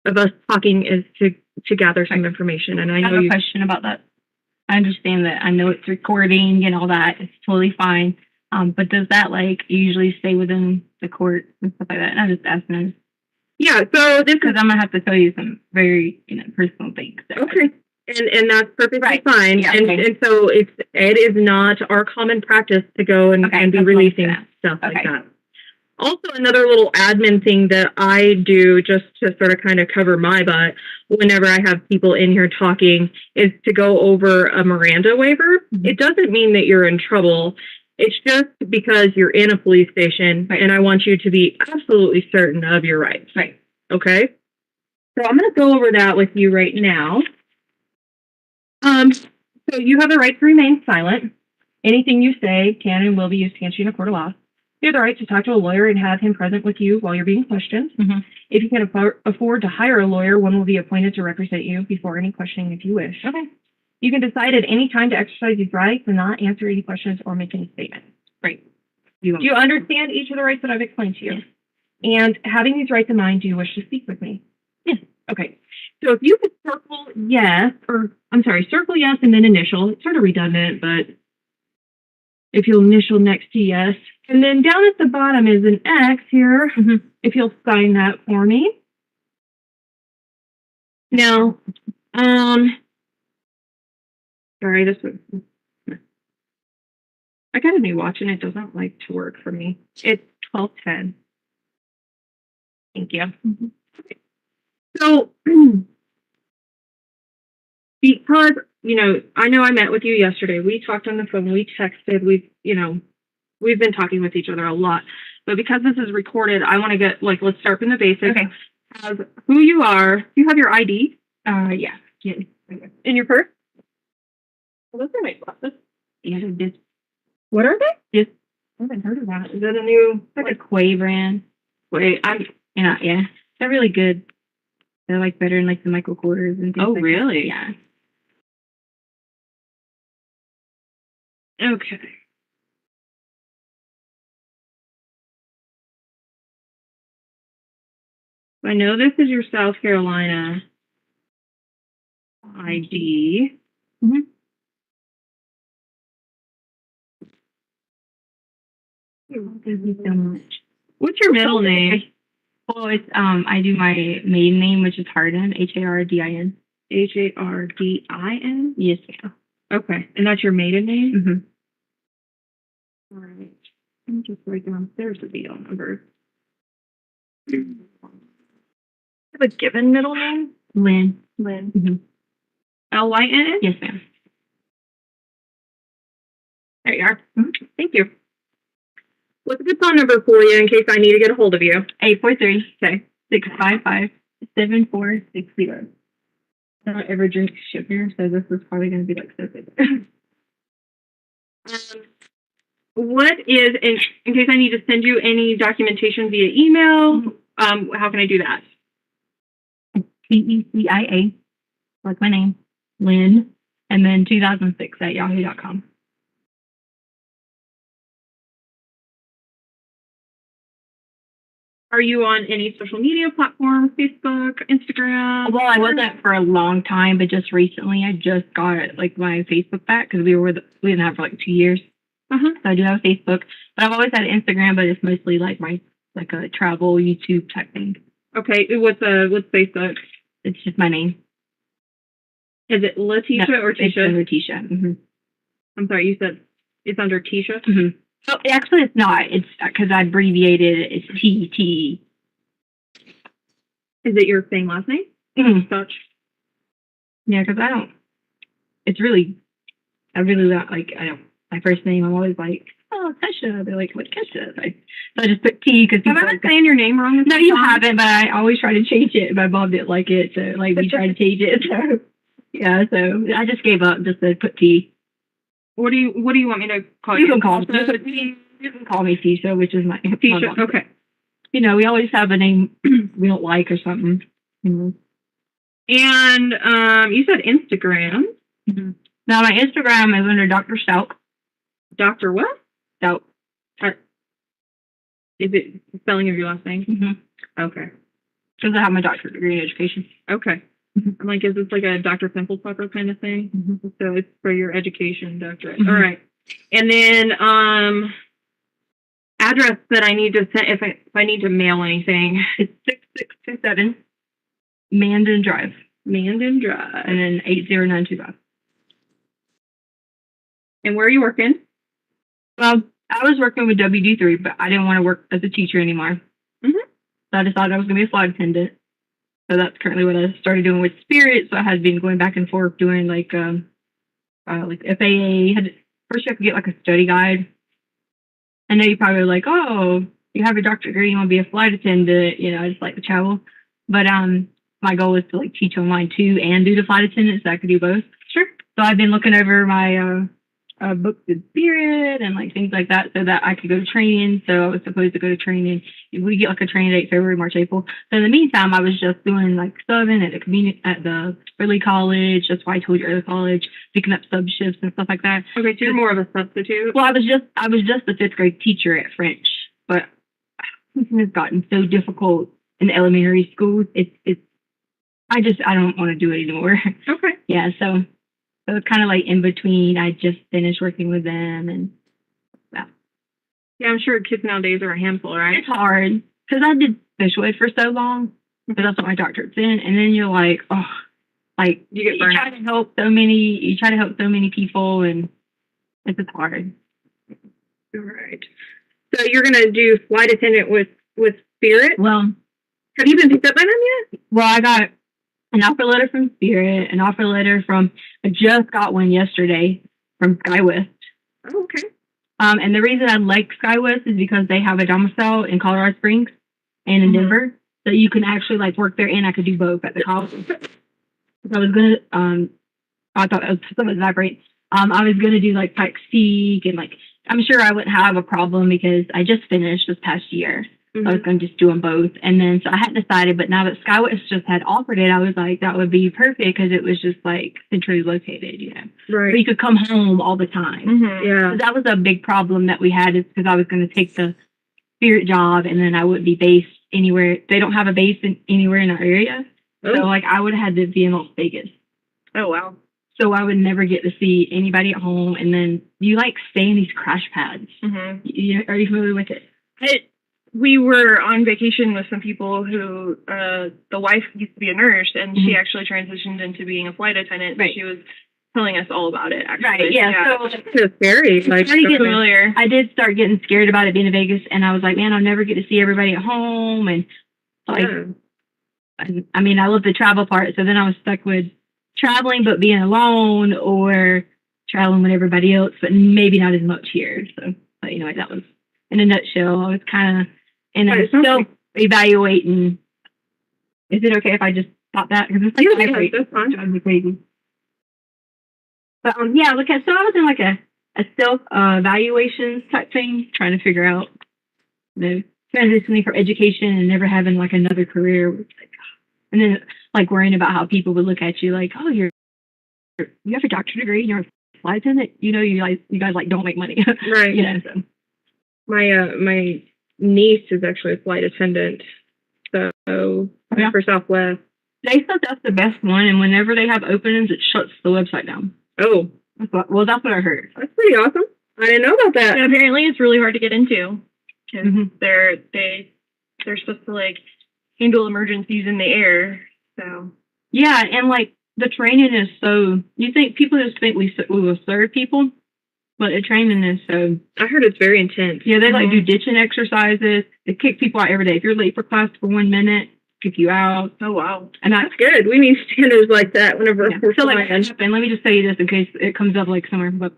of us talking, is to gather some information. And I I know have a question about that. I understand that. I know it's recording and all that. It's totally fine. But does that usually stay within the court and stuff like that? And I'm just asking. Yeah. So this because I'm gonna have to tell you some very personal things. So. Okay. And that's perfectly Right. fine. Yeah, and okay. and so it is not our common practice to go and be Okay, that's releasing fine. stuff like Okay. that. Also, another little admin thing that I do just to sort of kind of cover my butt whenever I have people in here talking is to go over a Miranda waiver. It doesn't mean that you're in trouble. It's just because you're in a police station and I want you to be absolutely certain of your rights. Right. Okay? So I'm going to go over that with you right now. So you have the right to remain silent. Anything you say can and will be used against you in a court of law. You have the right to talk to a lawyer and have him present with you while you're being questioned. Mm-hmm. If you can afford to hire a lawyer, one will be appointed to represent you before any questioning if you wish. Okay. You can decide at any time to exercise these rights and not answer any questions or make any statements. Right. Do you understand each of the rights that I've explained to you? Yes. And having these rights in mind, do you wish to speak with me? Yes. Okay. So if you could circle yes, or I'm sorry, circle yes and then initial. It's sort of redundant, but if you'll initial next to yes. And then down at the bottom is an X here. Mm-hmm. If you'll sign that for me. Now, sorry, this was, I got a new watch and it doesn't like to work for me. It's 12:10. Thank you. Mm-hmm. So, because, you know I met with you yesterday. We talked on the phone, we texted, we've been talking with each other a lot. But because this is recorded, I want to get, let's start from the basics. Okay. Of who you are. You have your ID? Yeah. In your purse? Well, those are my glasses. Yeah, this. What are they? This. I haven't heard of that. Is that a new? Like a Quay brand. Yeah. They're really good. They're like better than like the Michael Kors and things Oh, like really? That. Yeah. Okay. I know this is your South Carolina ID. Mm-hmm. Thank you so much. What's your middle name? Well, it's I do my maiden name, which is Hardin, Hardin. Hardin? Yes, ma'am. Okay, and that's your maiden name? Mm-hmm. All right. Let me just write downstairs the deal number. You have a given middle name? Lynn. Mm-hmm. Lynn? Yes, ma'am. There you are. Mm-hmm. Thank you. What's a good phone number for you in case I need to get a hold of you? 843. Okay. 655-7460. I don't ever drink sugar, so this is probably going to be like so good. What is, in case I need to send you any documentation via email, how can I do that? TECIA, like my name, Lynn, and then 2006 at yahoo.com. Are you on any social media platform, Facebook, Instagram? Well, I wasn't for a long time, but just recently I just got like my Facebook back because we didn't have for like 2 years. Uh-huh. So I do have Facebook, but I've always had Instagram, but it's mostly like a travel YouTube type thing. Okay, what's Facebook? It's just my name. Is it LETECIA or Tisha? It's under Tisha. Mm-hmm. I'm sorry, you said it's under Tisha? Mm-hmm. Oh, actually, it's not. It's because I abbreviated it. It's TT. Is it your same last name? Mm-hmm. STAUCH. Yeah, because I really don't like, my first name, I'm always like, oh, Kesha. They're like, what's Kesha? So I just put T because Have I been saying your name wrong? No, you haven't, but I always try to change it. My mom didn't like it, so like we tried to change it. So yeah, so I just gave up, just to put T. What do you want me to call You you? can call me. You can call me Tisha, which is my Tisha. Okay. We always have a name we don't like or something. Mm-hmm. And you said Instagram. Mm-hmm. Now my Instagram is under Dr. Stout. Dr. what? Stout. Is it the spelling of your last name? Mm-hmm. Okay. Because I have my doctorate degree in education. Okay. I'm like, is this like a Dr. Simple Pepper kind of thing? Mm-hmm. So it's for your education doctorate. Mm-hmm. All right. And then address that I need to send if I need to mail anything. It's 6627 Mandan Drive. Mandan Drive. And then 80925. And where are you working? Well, I was working with WD3, but I didn't want to work as a teacher anymore. Mhm. So I decided I was going to be a flight attendant. So that's currently what I started doing with Spirit. So I had been going back and forth doing like FAA. First you have to get like a study guide. I know you probably were like, oh, you have a doctorate degree, you want to be a flight attendant. You know, I just like to travel. But my goal is to like teach online too and do the flight attendant, so I could do both. Sure. So I've been looking over my books with Spirit and like things like that so that I could go to training. So I was supposed to go to training. We get like a training date February, March, April. So in the meantime, I was just doing like subbing at the early college. That's why I told you early college, picking up sub shifts and stuff like that. Okay, so you're more of a substitute. Well, I was just a fifth grade teacher at French, but teaching has gotten so difficult in the elementary schools. I don't want to do it anymore. Okay. Yeah, so it's kind of like in between. I just finished working with them, and Yeah, I'm sure kids nowadays are a handful, right? it's hard because I did special ed for so long, but that's what my doctorate's in. And then you're like, oh, like You get burnt try to help so many people, and it's just hard. All right. So you're gonna do flight attendant with Spirit. Well, Have you been picked up by them yet? well, I got an offer letter from Spirit, an offer letter from, I just got one yesterday from SkyWest. Oh, okay. And the reason I like SkyWest is because they have a domicile in Colorado Springs and in Mhm. Denver. So you can actually like work there, and I could do both at the college. So I was gonna, I thought it was something that vibrate. I was gonna do like Pikes Peak, and like, I'm sure I wouldn't have a problem because I just finished this past year. So I was going to just do them both. And then, so I hadn't decided, but now that SkyWest just had offered it, I was like, that would be perfect because it was just like centrally located, you know. So Right. you could come home all the time. Mm-hmm. Yeah. So that was a big problem that we had, is because I was going to take the Spirit job and then I wouldn't be based anywhere. They don't have a base anywhere in our area. So Oh. like I would have had to be in Las Vegas. Oh, wow. So I would never get to see anybody at home. And then you like stay in these crash pads. Mm-hmm. Are you familiar with it? We were on vacation with some people who, the wife used to be a nurse, and she Mhm. actually transitioned into being a flight attendant. Right. She was telling us all about it, actually. Right, yeah. So it's very, like, started getting familiar. I did start getting scared about it being in Vegas, and I was like, man, I'll never get to see everybody at home. And like, I mean, I love the travel part. So then I was stuck with traveling, but being alone, or traveling with everybody else, but maybe not as much here. So, but anyway, that was in a nutshell. I was kind of, and I'm still evaluating. Is it okay if I just stop that? Because it's like, Yeah, that's fine. drives me crazy. But yeah, look at, so I was in like a self evaluation type thing, trying to figure out, you know, transitioning from education and never having like another career. Like, and then like worrying about how people would look at you like, oh, you have a doctorate degree and you're a flight attendant. You know, you guys like don't make money. Right. You know, so. My niece is actually a flight attendant, so Yeah. for Southwest. They said that's the best one, and whenever they have openings, it shuts the website down. Oh, That's what I heard. that's pretty awesome. I didn't know about that. Yeah, apparently it's really hard to get into because Mhm. they're supposed to like handle emergencies in the air. So Yeah, and like the training is so. You think people just think we will serve people, but the training is so. I heard it's very intense. Yeah, they like do ditching exercises. They kick people out every day. If you're late for class for 1 minute, kick you out. Oh wow, And that's good. We need standards like that whenever we're so like, flying. what happened? Let me just tell you this in case it comes up like somewhere. But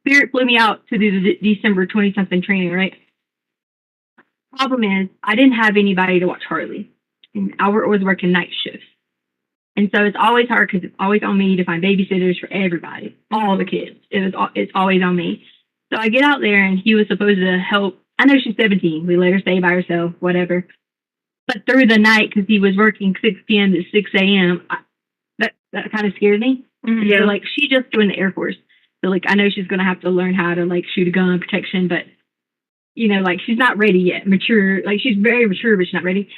Spirit flew me out to do the December 20-something training, right? Problem is, I didn't have anybody to watch Harley, and Albert was working night shifts, and so it's always hard because it's always on me to find babysitters for everybody, all the kids. It's always on me. So I get out there, and he was supposed to help. I know she's 17. We let her stay by herself, whatever. But through the night, because he was working 6 p.m. to 6 a.m., that kind of scared me. Mm-hmm. So, like, she just joined the Air Force. So, like, I know she's going to have to learn how to, like, shoot a gun, protection, but, you know, like, she's not ready yet. Mature. Like, she's very mature, but she's not ready.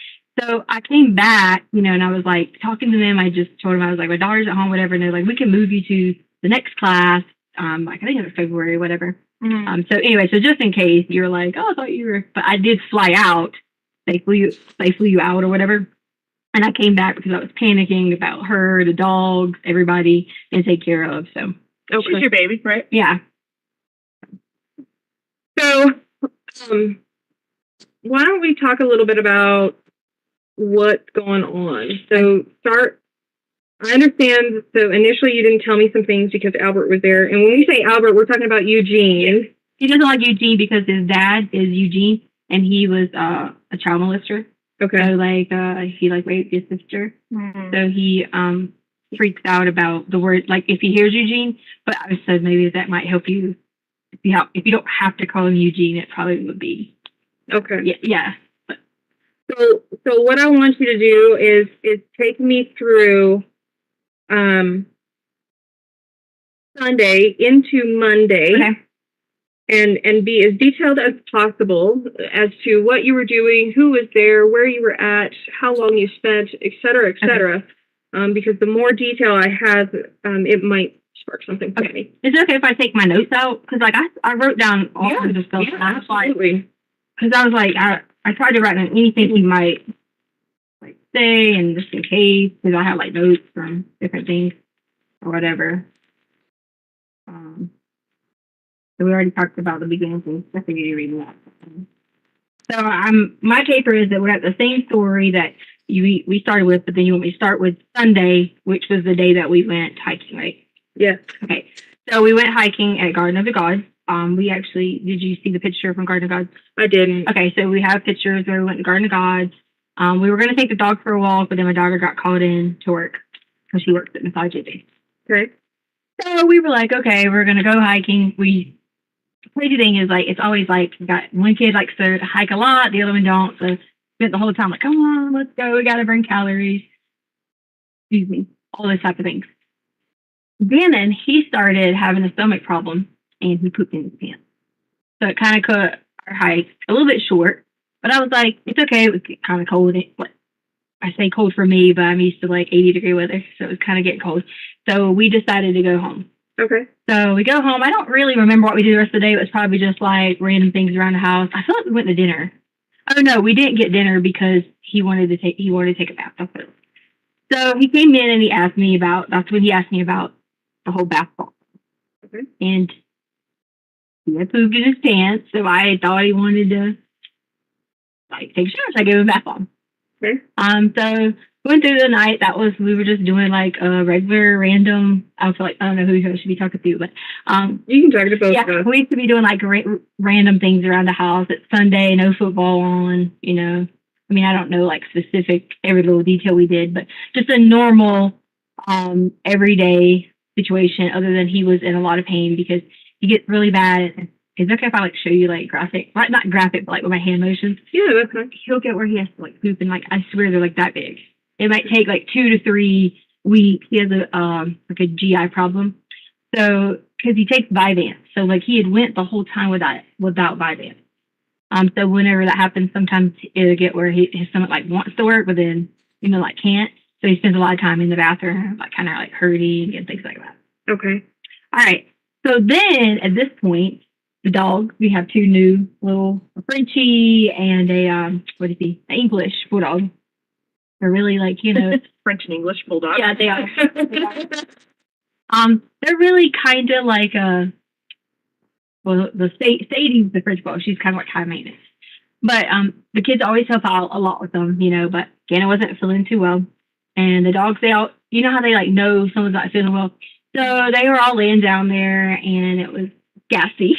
So I came back, you know, and I was, like, talking to them. I just told them, I was like, my daughter's at home, whatever. And they're like, we can move you to the next class. Like, I think it was February, whatever. Mm-hmm. So anyway, so just in case you're like, oh, I thought you were, but I did fly out. They flew you out or whatever. And I came back because I was panicking about her, the dogs, everybody to take care of. So Okay. She's your baby, right? yeah. So, why don't we talk a little bit about what's going on? So, I understand. So, initially, you didn't tell me some things because Albert was there. And when we say Albert, we're talking about Eugene. He doesn't like Eugene because his dad is Eugene, and he was a child molester. Okay. So like he like raped his sister. So he freaks out about the word, like if he hears Eugene. But I said maybe that might help you if you don't have to call him Eugene, it probably would be Okay. yeah. So what I want you to do is take me through Sunday into Monday. Okay. And be as detailed as possible as to what you were doing, who was there, where you were at, how long you spent, et cetera, et cetera. Because the more detail I have, it might spark something for me. Is it okay if I take my notes out? Because like I wrote down all kinds of stuff. Yeah, and I was like, absolutely. because I was like, I tried to write down anything he might like say, and just in case, because I have like notes from different things or whatever. So we already talked about the beginning things. I figured you read that. So my paper is that we're at the same story that we started with, but then you want me to start with Sunday, which was the day that we went hiking, right? Yeah. Okay. So we went hiking at Garden of the Gods. We actually, did you see the picture from Garden of Gods? I didn't. Okay, so we have pictures where we went to Garden of Gods. We were going to take the dog for a walk, but then my daughter got called in to work because she works at Massage Day. Okay. So we were like, okay, we're going to go hiking. The crazy thing is, like, it's always like, you got one kid likes to hike a lot, the other one don't. So spent the whole time like, come on, let's go. We got to burn calories. Excuse me, all those type of things. Gannon, he started having a stomach problem and he pooped in his pants. So it kind of cut our hike a little bit short. But I was like, it's okay. It was kind of cold. I say cold for me, but I'm used to like 80-degree weather. So it was kind of getting cold. So we decided to go home. Okay. So we go home. I don't really remember what we did the rest of the day. It was probably just like random things around the house. I feel like we went to dinner. Oh no, we didn't get dinner because he wanted to take a bath. That's it. So he came in and that's when he asked me about the whole bath ball. Okay. And he had pooped in his pants, so I thought he wanted to like take a shower, so I gave him a bath bomb. Okay. So went through the night. We were just doing like a regular random. I feel like I don't know who I should be talking to, but you can talk to both of us. We used to be doing like random things around the house. It's Sunday, no football on. You know, I mean, I don't know like specific every little detail we did, but just a normal everyday situation. Other than he was in a lot of pain because he gets really bad. Is it okay if I like show you like graphic, like not graphic, but like with my hand motions? Yeah, that's fine. He'll get where he has to like poop, and like I swear they're like that big. It might take like 2 to 3 weeks. He has like a GI problem, so because he takes Vyvanse, so like he had went the whole time without Vyvanse. So whenever that happens, sometimes it'll get where his stomach like wants to work, but then like can't. So he spends a lot of time in the bathroom, like kind of like hurting and things like that. Okay. All right. So then at this point, the dogs, we have 2 new little, a Frenchie and a what is he? An English bulldog. They're really like, French and English bulldog. Yeah, they are. They're really kind of like Sadie's the French bulldog. She's kind of like high maintenance. But the kids always help out a lot with them, but Gannon wasn't feeling too well. And the dogs, they all, how they like know someone's not feeling well. So they were all laying down there and it was gassy,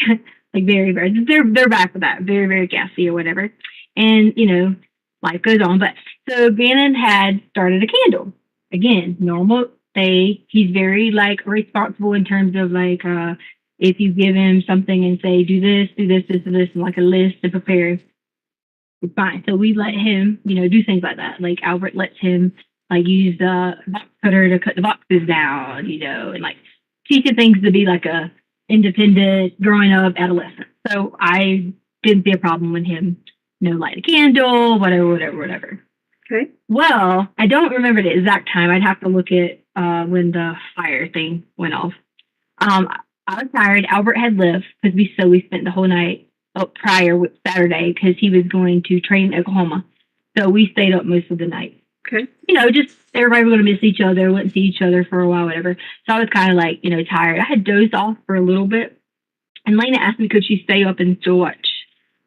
like very, very, they're back with that, very, very gassy or whatever. And, life goes on. But so Gannon had started a candle. Again, normal day. He's very like responsible in terms of like, if you give him something and say, do this, and like a list to prepare, it's fine. So we let him, do things like that. Like Albert lets him like use the box cutter to cut the boxes down, and like teaching things to be like a independent, growing up adolescent. So I didn't see a problem with him, light a candle, whatever. Okay. Well, I don't remember the exact time. I'd have to look at when the fire thing went off. I was tired. Albert had left because we spent the whole night up prior with Saturday because he was going to train in Oklahoma. So we stayed up most of the night. Okay. Just everybody was going to miss each other, wouldn't see each other for a while, whatever. So I was kind of like, tired. I had dozed off for a little bit. And Lena asked me, could she stay up and still watch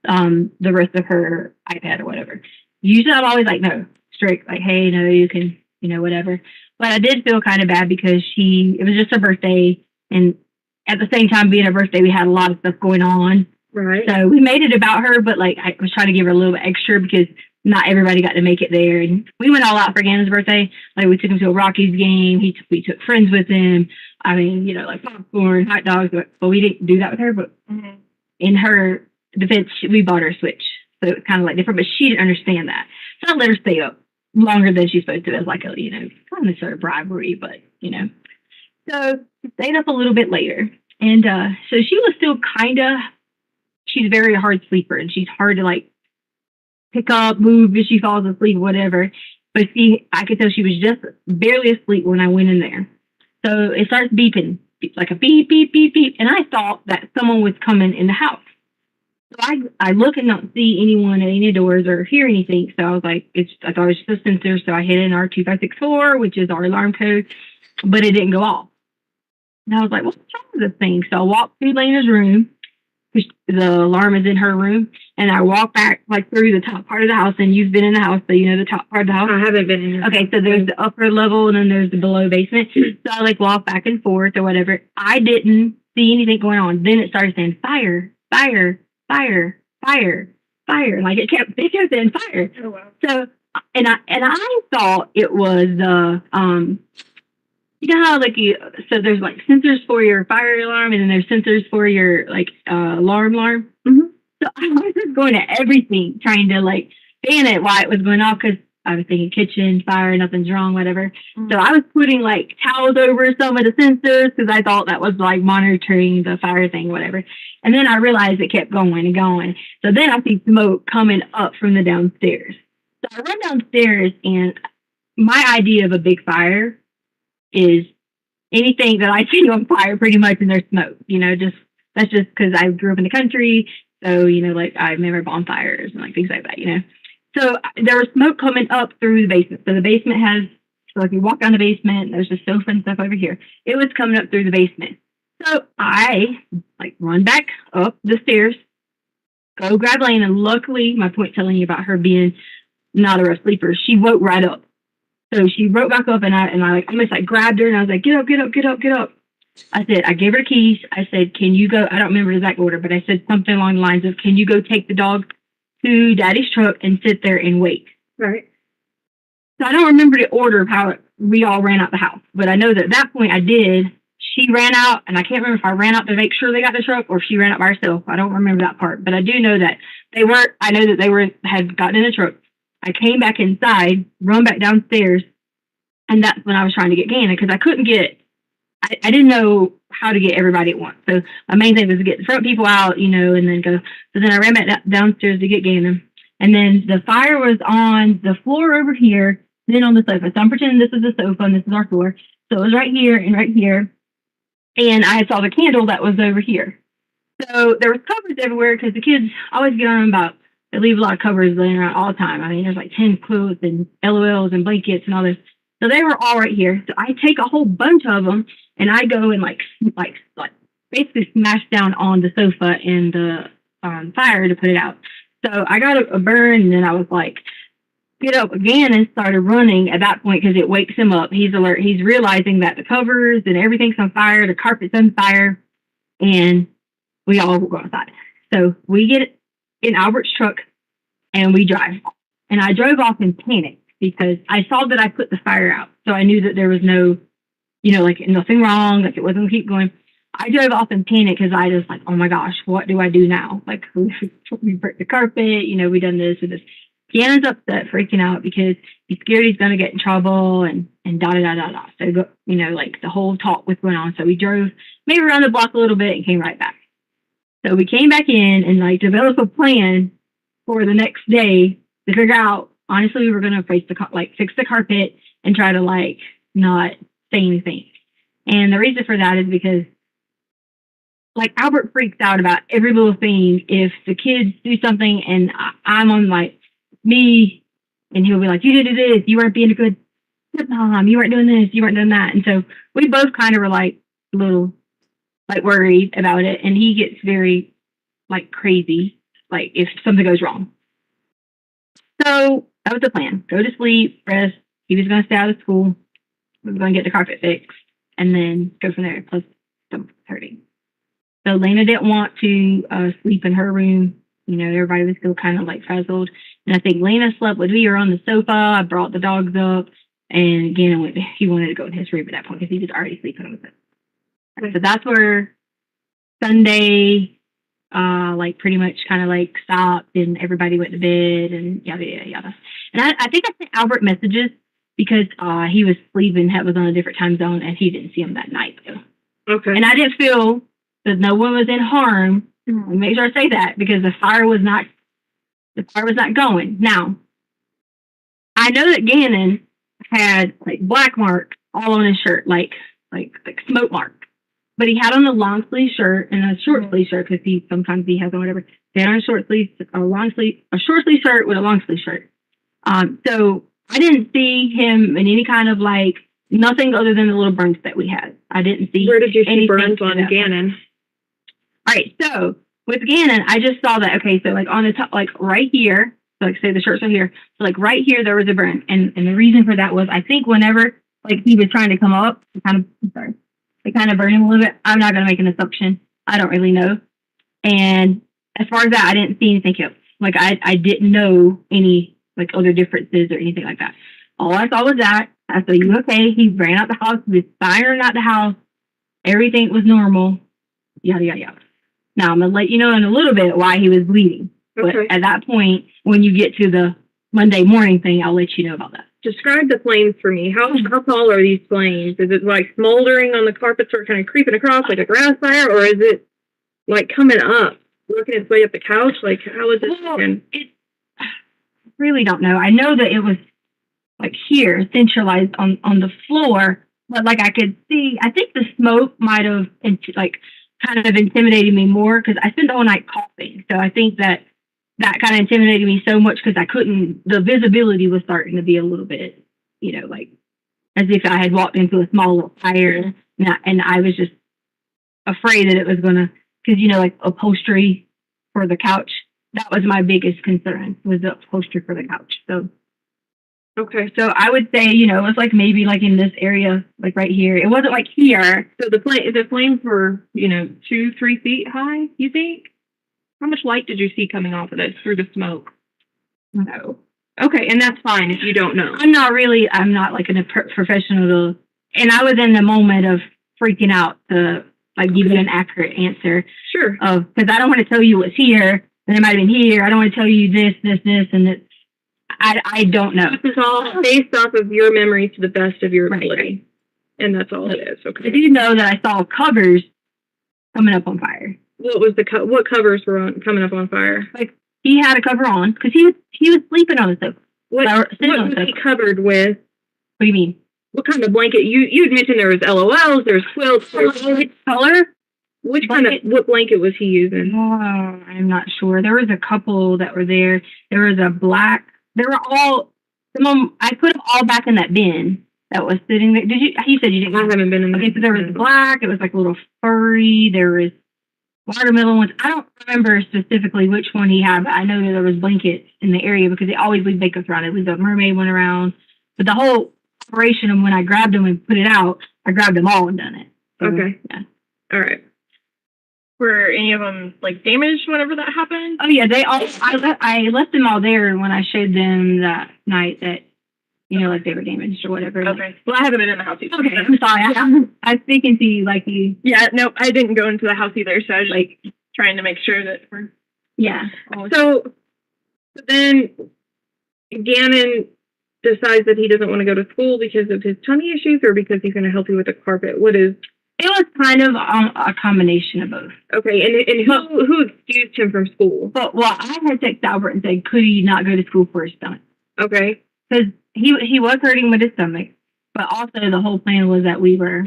the rest of her iPad or whatever. Usually I'm always like, no, strict, like, hey, no, you can, whatever. But I did feel kind of bad because it was just her birthday. And at the same time being her birthday, we had a lot of stuff going on. Right. So we made it about her, but like I was trying to give her a little bit extra because not everybody got to make it there. And we went all out for Gannon's birthday. Like we took him to a Rockies game. We took friends with him. I mean, like popcorn, hot dogs, but we didn't do that with her. But in her defense, we bought her a Switch. So it was kind of like different, but she didn't understand that. So I let her stay up longer than she's supposed to as like a, kind of sort of bribery, but, So she stayed up a little bit later. And so she was still she's a very hard sleeper and she's hard to like pick up, move if she falls asleep, whatever. But I could tell she was just barely asleep when I went in there. So it starts beeping, like a beep, beep, beep, beep. And I thought that someone was coming in the house. So I look and don't see anyone at any doors or hear anything. So I was like, I thought it was just a sensor. So I hit in our 2564, which is our alarm code, but it didn't go off. And I was like, what's wrong with this thing? So I walked through Lena's room, because the alarm is in her room, and I walk back like through the top part of the house. And you've been in the house, so you know the top part of the house. I haven't been in here. Okay, so there's the upper level and then there's the below basement. So I like walk back and forth or whatever. I didn't see anything going on. Then it started saying fire, fire, fire, fire, fire. Like it kept saying fire. Oh, wow. So and I thought it was you know how like so there's like sensors for your fire alarm and then there's sensors for your like alarm. Mm-hmm. So I was just going at everything trying to like fan it while it was going off because I was thinking kitchen, fire, nothing's wrong, whatever. Mm-hmm. So I was putting like towels over some of the sensors because I thought that was like monitoring the fire thing, whatever. And then I realized it kept going and going. So then I see smoke coming up from the downstairs. So I run downstairs and my idea of a big fire is anything that I see on fire pretty much and there's smoke, that's just because I grew up in the country. So, like I remember bonfires and like things like that, So there was smoke coming up through the basement. So the basement so if you walk down the basement, there's a sofa and stuff over here. It was coming up through the basement. So I like run back up the stairs, go grab Lane, and luckily, my point telling you about her being not a rough sleeper, she woke right up. So she wrote back up and I like almost like grabbed her and I was like, get up, get up, get up, get up. I said, I gave her the keys. I said, can you go? I don't remember the exact order, but I said something along the lines of, can you go take the dog to Daddy's truck and sit there and wait? Right. So I don't remember the order of how we all ran out the house, but I know that at that point I did. She ran out and I can't remember if I ran out to make sure they got the truck or if she ran out by herself. I don't remember that part, but I do know that I know that they had gotten in the truck. I came back inside, run back downstairs, and that's when I was trying to get Gannon because I couldn't I didn't know how to get everybody at once. So my main thing was to get the front people out, and then go. So then I ran back downstairs to get Gannon. And then the fire was on the floor over here, then on the sofa. So I'm pretending this is the sofa and this is our floor. So it was right here and right here. And I saw the candle that was over here. So there was covers everywhere because the kids always get on about, they leave a lot of covers laying around all the time. I mean, there's like 10 quilts and LOLs and blankets and all this. So they were all right here. So I take a whole bunch of them and I go and like basically smash down on the sofa and the fire to put it out. So I got a burn and then I was like, get up again and started running at that point because it wakes him up. He's alert. He's realizing that the covers and everything's on fire. The carpet's on fire and we all go outside. So we get in Albert's truck and we drive. And I drove off in panic because I saw that I put the fire out. So I knew that there was no, like nothing wrong, like it wasn't going to keep going. I drove off in panic because I just like, oh my gosh, what do I do now? Like we burnt the carpet, we done this and this. Gannon's upset, freaking out because he's scared he's going to get in trouble and da da da da da. So, like the whole talk was going on. So we drove maybe around the block a little bit and came right back. So we came back in and like developed a plan for the next day to figure out, honestly, we were going to fix the carpet and try to like not say anything. And the reason for that is because like Albert freaks out about every little thing. If the kids do something and I'm on like me and he'll be like, you did this, you weren't being a good mom, you weren't doing this, you weren't doing that. And so we both kind of were like a little like worried about it, and he gets very like crazy, like if something goes wrong. So that was the plan. Go to sleep, rest. He was going to stay out of school. We were going to get the carpet fixed and then go from there. Plus, stomach hurting. So Lena didn't want to sleep in her room. You know, everybody was still kind of like frazzled. And I think Lena slept with me or on the sofa. I brought the dogs up. And again, he wanted to go in his room at that point because he was already sleeping on the sofa. So that's where Sunday, like pretty much kind of like stopped and everybody went to bed and yada, yada, yada. And I think I sent Albert messages because he was sleeping, was on a different time zone, and he didn't see him that night. So. Okay. And I didn't feel that no one was in harm. Make sure I say that because the fire was not going. Now, I know that Gannon had like black marks all on his shirt, like smoke marks. But he had on a long sleeve shirt and a short sleeve shirt because sometimes he has on whatever. He had on a short sleeve shirt with a long sleeve shirt. So I didn't see him in any kind of like nothing other than the little burns that we had. I didn't see. Where did you see burns on Gannon? All right, so with Gannon, I just saw that. Okay, so like on the top, like right here, so like say the shirts are here. So like right here, there was a burn, and the reason for that was I think whenever like he was trying to come up, it kind of burned him a little bit. I'm not gonna make an assumption. I don't really know. And as far as that, I didn't see anything else. Like I didn't know any like other differences or anything like that. All I saw was that. I said, "You okay?" He ran out the house. He was firing out the house. Everything was normal. Yada yada yada. Now I'm gonna let you know in a little bit why he was bleeding. Okay. But at that point, when you get to the Monday morning thing, I'll let you know about that. Describe the flames for me. How tall are these flames? Is it like smoldering on the carpet, sort of kind of creeping across like a grass fire, or is it like coming up, working its way up the couch? Like how is it? Well, I really don't know. I know that it was like here, centralized on the floor, but like I could see. I think the smoke might have like kind of intimidated me more because I spent the whole night coughing. So I think that kind of intimidated me so much because the visibility was starting to be a little bit, you know, like as if I had walked into a small little fire and I was just afraid that it was going to, because, you know, like upholstery for the couch, that was my biggest concern was the upholstery for the couch. So, okay. So I would say, you know, it was like maybe like in this area, like right here. It wasn't like here. So the flames were, 2-3 feet high, you think? How much light did you see coming off of this through the smoke? No. Okay, and that's fine if you don't know. I'm not like a professional and I was in the moment of freaking out to like give you an accurate answer. Sure. Because I don't want to tell you what's here and it might have been here. I don't want to tell you this, and it's, I don't know. This is all based off of your memory to the best of your ability. Right. And that's all it is, okay? I do know that I saw covers coming up on fire. What was what covers were coming up on fire? Like he had a cover on because he was sleeping on the sofa. What was he covered with? What do you mean? What kind of blanket? You had mentioned there was LOLs, there's quilts. Which color? What blanket was he using? Oh, I'm not sure. There was a couple that were there. There was a black. They were all. I put them all back in that bin that was sitting there. Did you? He said you didn't. I haven't been in there. Okay, so there was black. It was like a little furry. There was watermelon ones. I don't remember specifically which one he had, but I know that there was blankets in the area because they always leave blankets around. It was a mermaid one around. But the whole operation of when I grabbed them and put it out, I grabbed them all and done it. So, okay. Yeah. All right. Were any of them like damaged whenever that happened? Oh yeah, they all. I left them all there when I showed them that night that, you know, like they were damaged or whatever. Okay. Well, I haven't been in the house either. Okay, I'm sorry. I was speaking to you like you. Yeah, no, I didn't go into the house either, so I was like trying to make sure that we're. Yeah. So then Gannon decides that he doesn't want to go to school because of his tummy issues or because he's going to help you with the carpet. What is? It was kind of a combination of both. Okay, and who excused him from school? Well, I had texted Albert and said, could he not go to school for his stomach? Okay. Because he was hurting with his stomach, but also the whole plan was that we were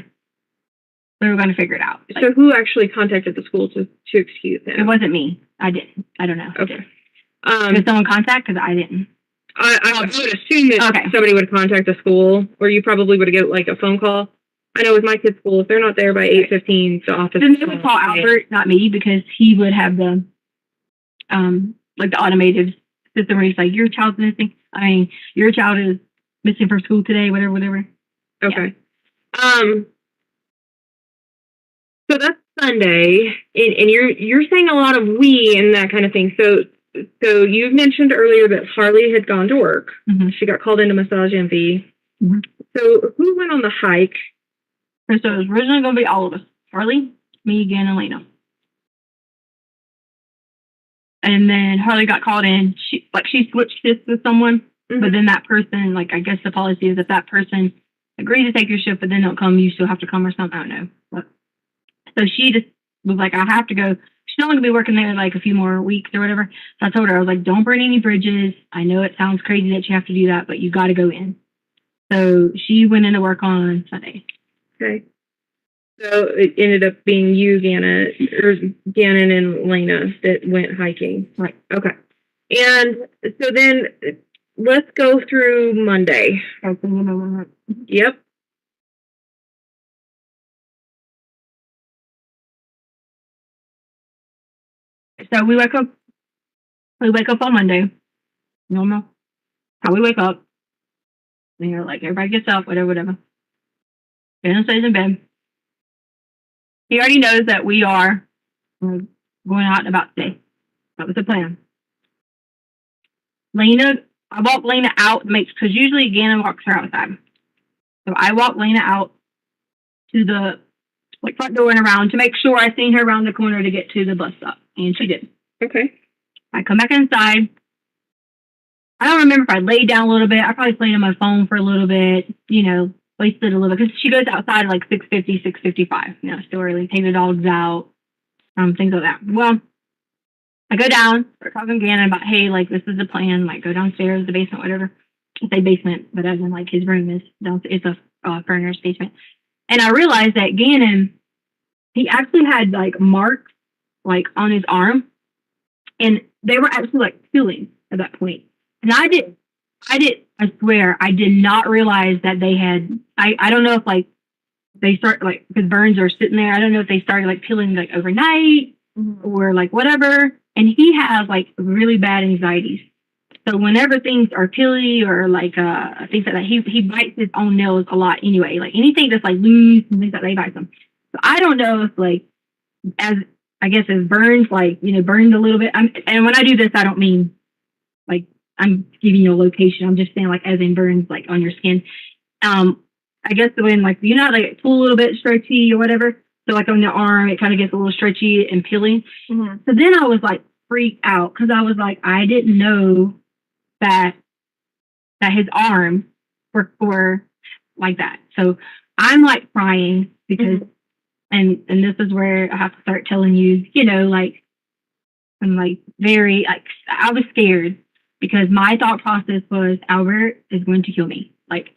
going to figure it out. Like, so who actually contacted the school to excuse him? It wasn't me. I didn't. I don't know. Okay. Did someone contact? Because I didn't. I would assume that somebody would contact the school, or you probably would get like a phone call. I know with my kids' school, if they're not there by 8:15, the office. Then they would call Albert, not me, because he would have the, like the automated system where he's like, your child's missing. I mean, your child is missing from school today, whatever. Okay. So that's Sunday, and you're saying a lot of we and that kind of thing. So you mentioned earlier that Harley had gone to work. Mm-hmm. She got called into massage envy. Mm-hmm. So who went on the hike? So it was originally going to be all of us. Harley, me, Gannon, and Lena. And then Harley got called in. She switched shifts with someone, but then that person, like, I guess the policy is if that person agrees to take your shift, but then don't come, you still have to come or something. I don't know. But, so she just was like, I have to go. She's only going to be working there like a few more weeks or whatever. So I told her, I was like, don't burn any bridges. I know it sounds crazy that you have to do that, but you got to go in. So she went into work on Sunday. Okay. So it ended up being you, Gannon and Lena that went hiking. Right. Okay. And so then let's go through Monday. Yep. So we wake up on Monday. Normal. How we wake up. And you're like, everybody gets up, whatever. Gannon stays in bed. He already knows that we are going out and about today. That was the plan. I walk Lena out, because usually Gannon walks her outside. So I walk Lena out to the front door and around to make sure I seen her around the corner to get to the bus stop. And she did. Okay. I come back inside. I don't remember if I laid down a little bit. I probably played on my phone for a little bit, wasted a little, because she goes outside at like 6:50, 6:55, still early, take the dogs out, things like that. Well, I go down, start talking to Gannon about, hey, like, this is the plan, like, go downstairs, the basement, whatever. I say basement, but as in, like, his room is downstairs, it's a furnished basement. And I realized that Gannon, he actually had, like, marks, like, on his arm, and they were actually, like, peeling at that point. And I swear, I did not realize that they had, I don't know if, like, they start, like, because burns are sitting there, I don't know if they started, like, peeling, like, overnight or, like, whatever. And he has, like, really bad anxieties. So whenever things are peely or, like, things like that, he bites his own nails a lot anyway. Like, anything that's, like, loose and things like that, he bites them. So I don't know if, like, as burns, like, burned a little bit. And when I do this, I don't mean, like, I'm giving you a location. I'm just saying, like, as in burns, like, on your skin. I guess when, like, like, pull a little bit stretchy or whatever. So, like, on the arm, it kind of gets a little stretchy and peeling. Mm-hmm. So then I was, like, freaked out because I was like, I didn't know that his arms were like that. So I'm, like, crying because, and this is where I have to start telling you, like, I'm, like, very, like, I was scared. Because my thought process was Albert is going to kill me. Like,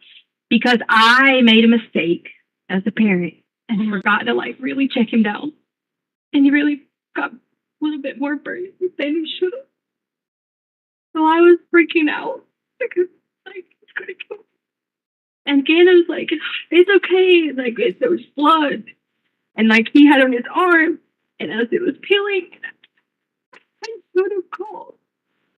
because I made a mistake as a parent and forgot to, like, really check him down. And he really got a little bit more burns than he should have. So I was freaking out because, like, it's going to kill me. And Gannon was like, it's okay. Like, there was blood. And, like, he had on his arm. And as it was peeling, I should have called.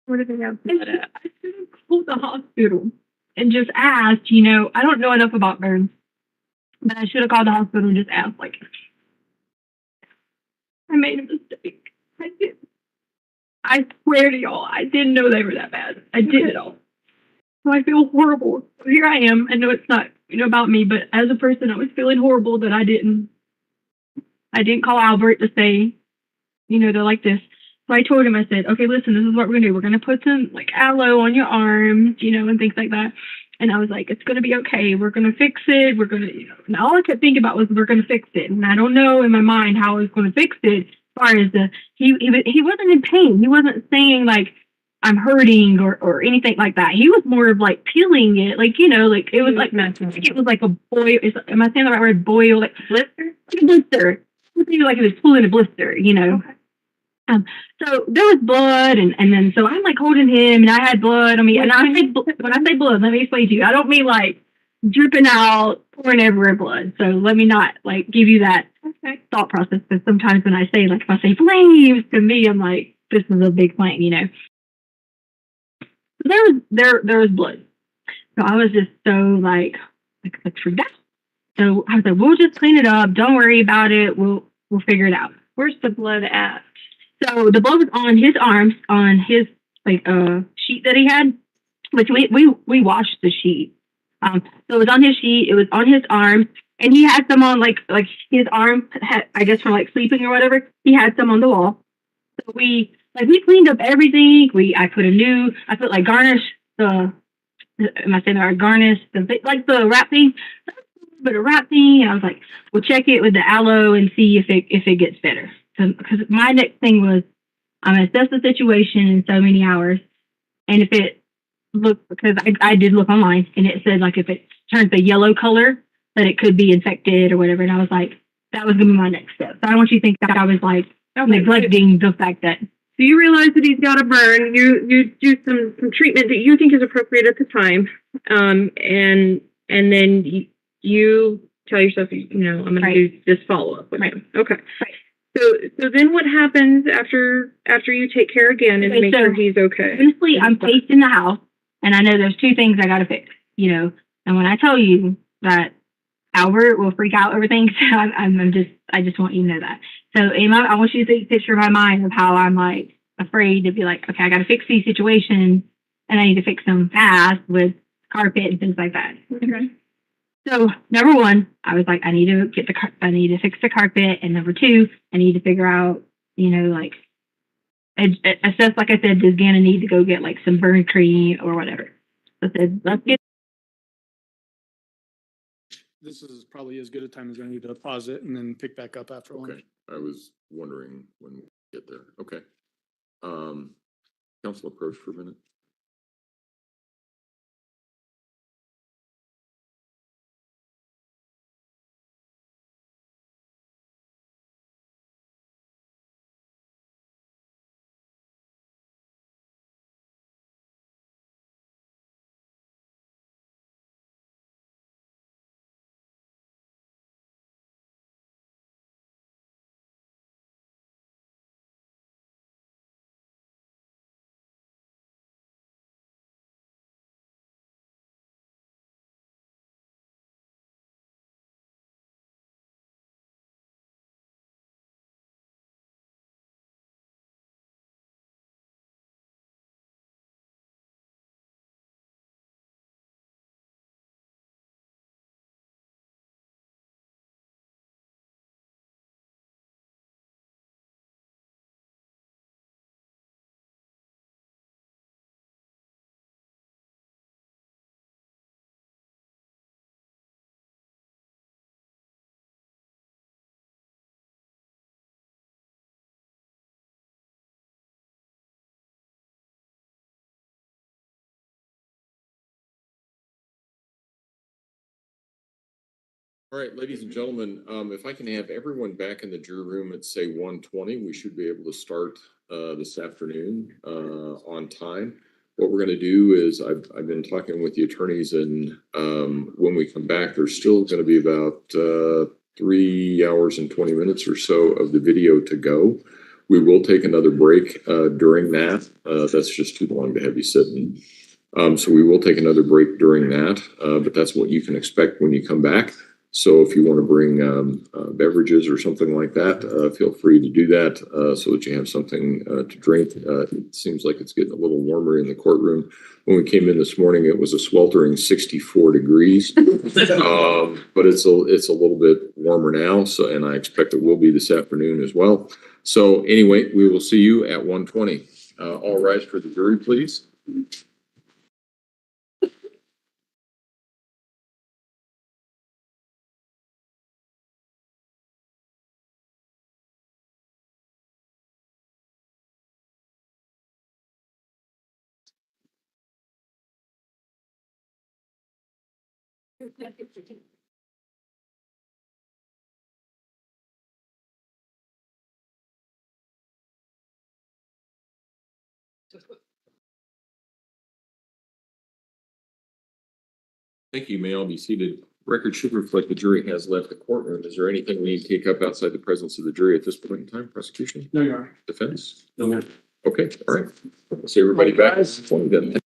Where did they have blood at? I should have called the hospital and just asked, I don't know enough about burns, but I should have called the hospital and just asked, like, I made a mistake. I did. I swear to y'all, I didn't know they were that bad. I did it all. So I feel horrible. Here I am. I know it's not, about me, but as a person, I was feeling horrible that I didn't call Albert to say, they're like this. So I told him, I said, okay, listen, this is what we're going to do. We're going to put some, like, aloe on your arms, and things like that. And I was like, it's going to be okay. We're going to fix it. We're going to, and all I could think about was we're going to fix it. And I don't know in my mind how I was going to fix it as far as he wasn't in pain. He wasn't saying, like, I'm hurting or anything like that. He was more of, like, peeling it. Like, like, it was like, it was like a boil. Am I saying the right word? Boil, like, blister? Like a blister. Like it was pulling a blister, Okay. So there was blood, and then so I'm, like, holding him, and I had blood on me. And when I say blood, let me explain to you. I don't mean, like, dripping out, pouring everywhere blood. So let me not like give you that thought process, because sometimes when I say, like, if I say flames, to me, I'm like, this is a big flame, you know. There was blood. So I was just so like freaked out. So I was like, we'll just clean it up. Don't worry about it. We'll figure it out. Where's the blood at? So the blood was on his arms, on his like sheet that he had, which we washed the sheet. So it was on his sheet. It was on his arms, and he had some on like his arm had, I guess, from like sleeping or whatever. He had some on the wall. So we cleaned up everything. I put like garnish the. Am I saying the right? Garnish the like the wrap thing, but a wrap thing. And I was like, we'll check it with the aloe and see if it gets better. Because my next thing was, I'm gonna assess the situation in so many hours, and if it looks, because I did look online and it said like if it turns a yellow color that it could be infected or whatever, and I was like, that was gonna be my next step. So I don't want you to think that I was like neglecting the fact that. So you realize that he's got a burn. You do some treatment that you think is appropriate at the time, and then you tell yourself, I'm going to do this follow up with him. Okay. Right. So then what happens after you take care again and make sure he's okay? Honestly, I'm pacing the house, and I know there's two things I got to fix. And when I tell you that Albert will freak out over things, I just want you to know that. So Emma, I want you to think, picture in my mind of how I'm like afraid to be like, okay, I got to fix these situations, and I need to fix them fast with carpet and things like that. Okay. So number one, I was like, I need to fix the carpet, and number two, I need to figure out, like assess, like I said, does Gannon need to go get like some burn cream or whatever? So I said, let's get. This is probably as good a time as I need to pause it and then pick back up after lunch. Okay, I was wondering when we get there. Okay. Council approach for a minute. All right, ladies and gentlemen, if I can have everyone back in the jury room at say 1:20, we should be able to start this afternoon on time. What we're going to do is I've been talking with the attorneys, and when we come back, there's still going to be about 3 hours and 20 minutes or so of the video to go. We will take another break during that. That's just too long to have you sitting. So we will take another break during that, but that's what you can expect when you come back. So if you want to bring beverages or something like that, feel free to do that so that you have something to drink. It seems like it's getting a little warmer in the courtroom. When we came in this morning, it was a sweltering 64 degrees, but it's a little bit warmer now. So, and I expect it will be this afternoon as well. So anyway, we will see you at 1:20. All rise for the jury, please. Thank you. May all be seated. Record should reflect the jury has left the courtroom. Is there anything we need to take up outside the presence of the jury at this point in time? Prosecution? No, you are. Defense? No, Okay, all right. See everybody back. Then.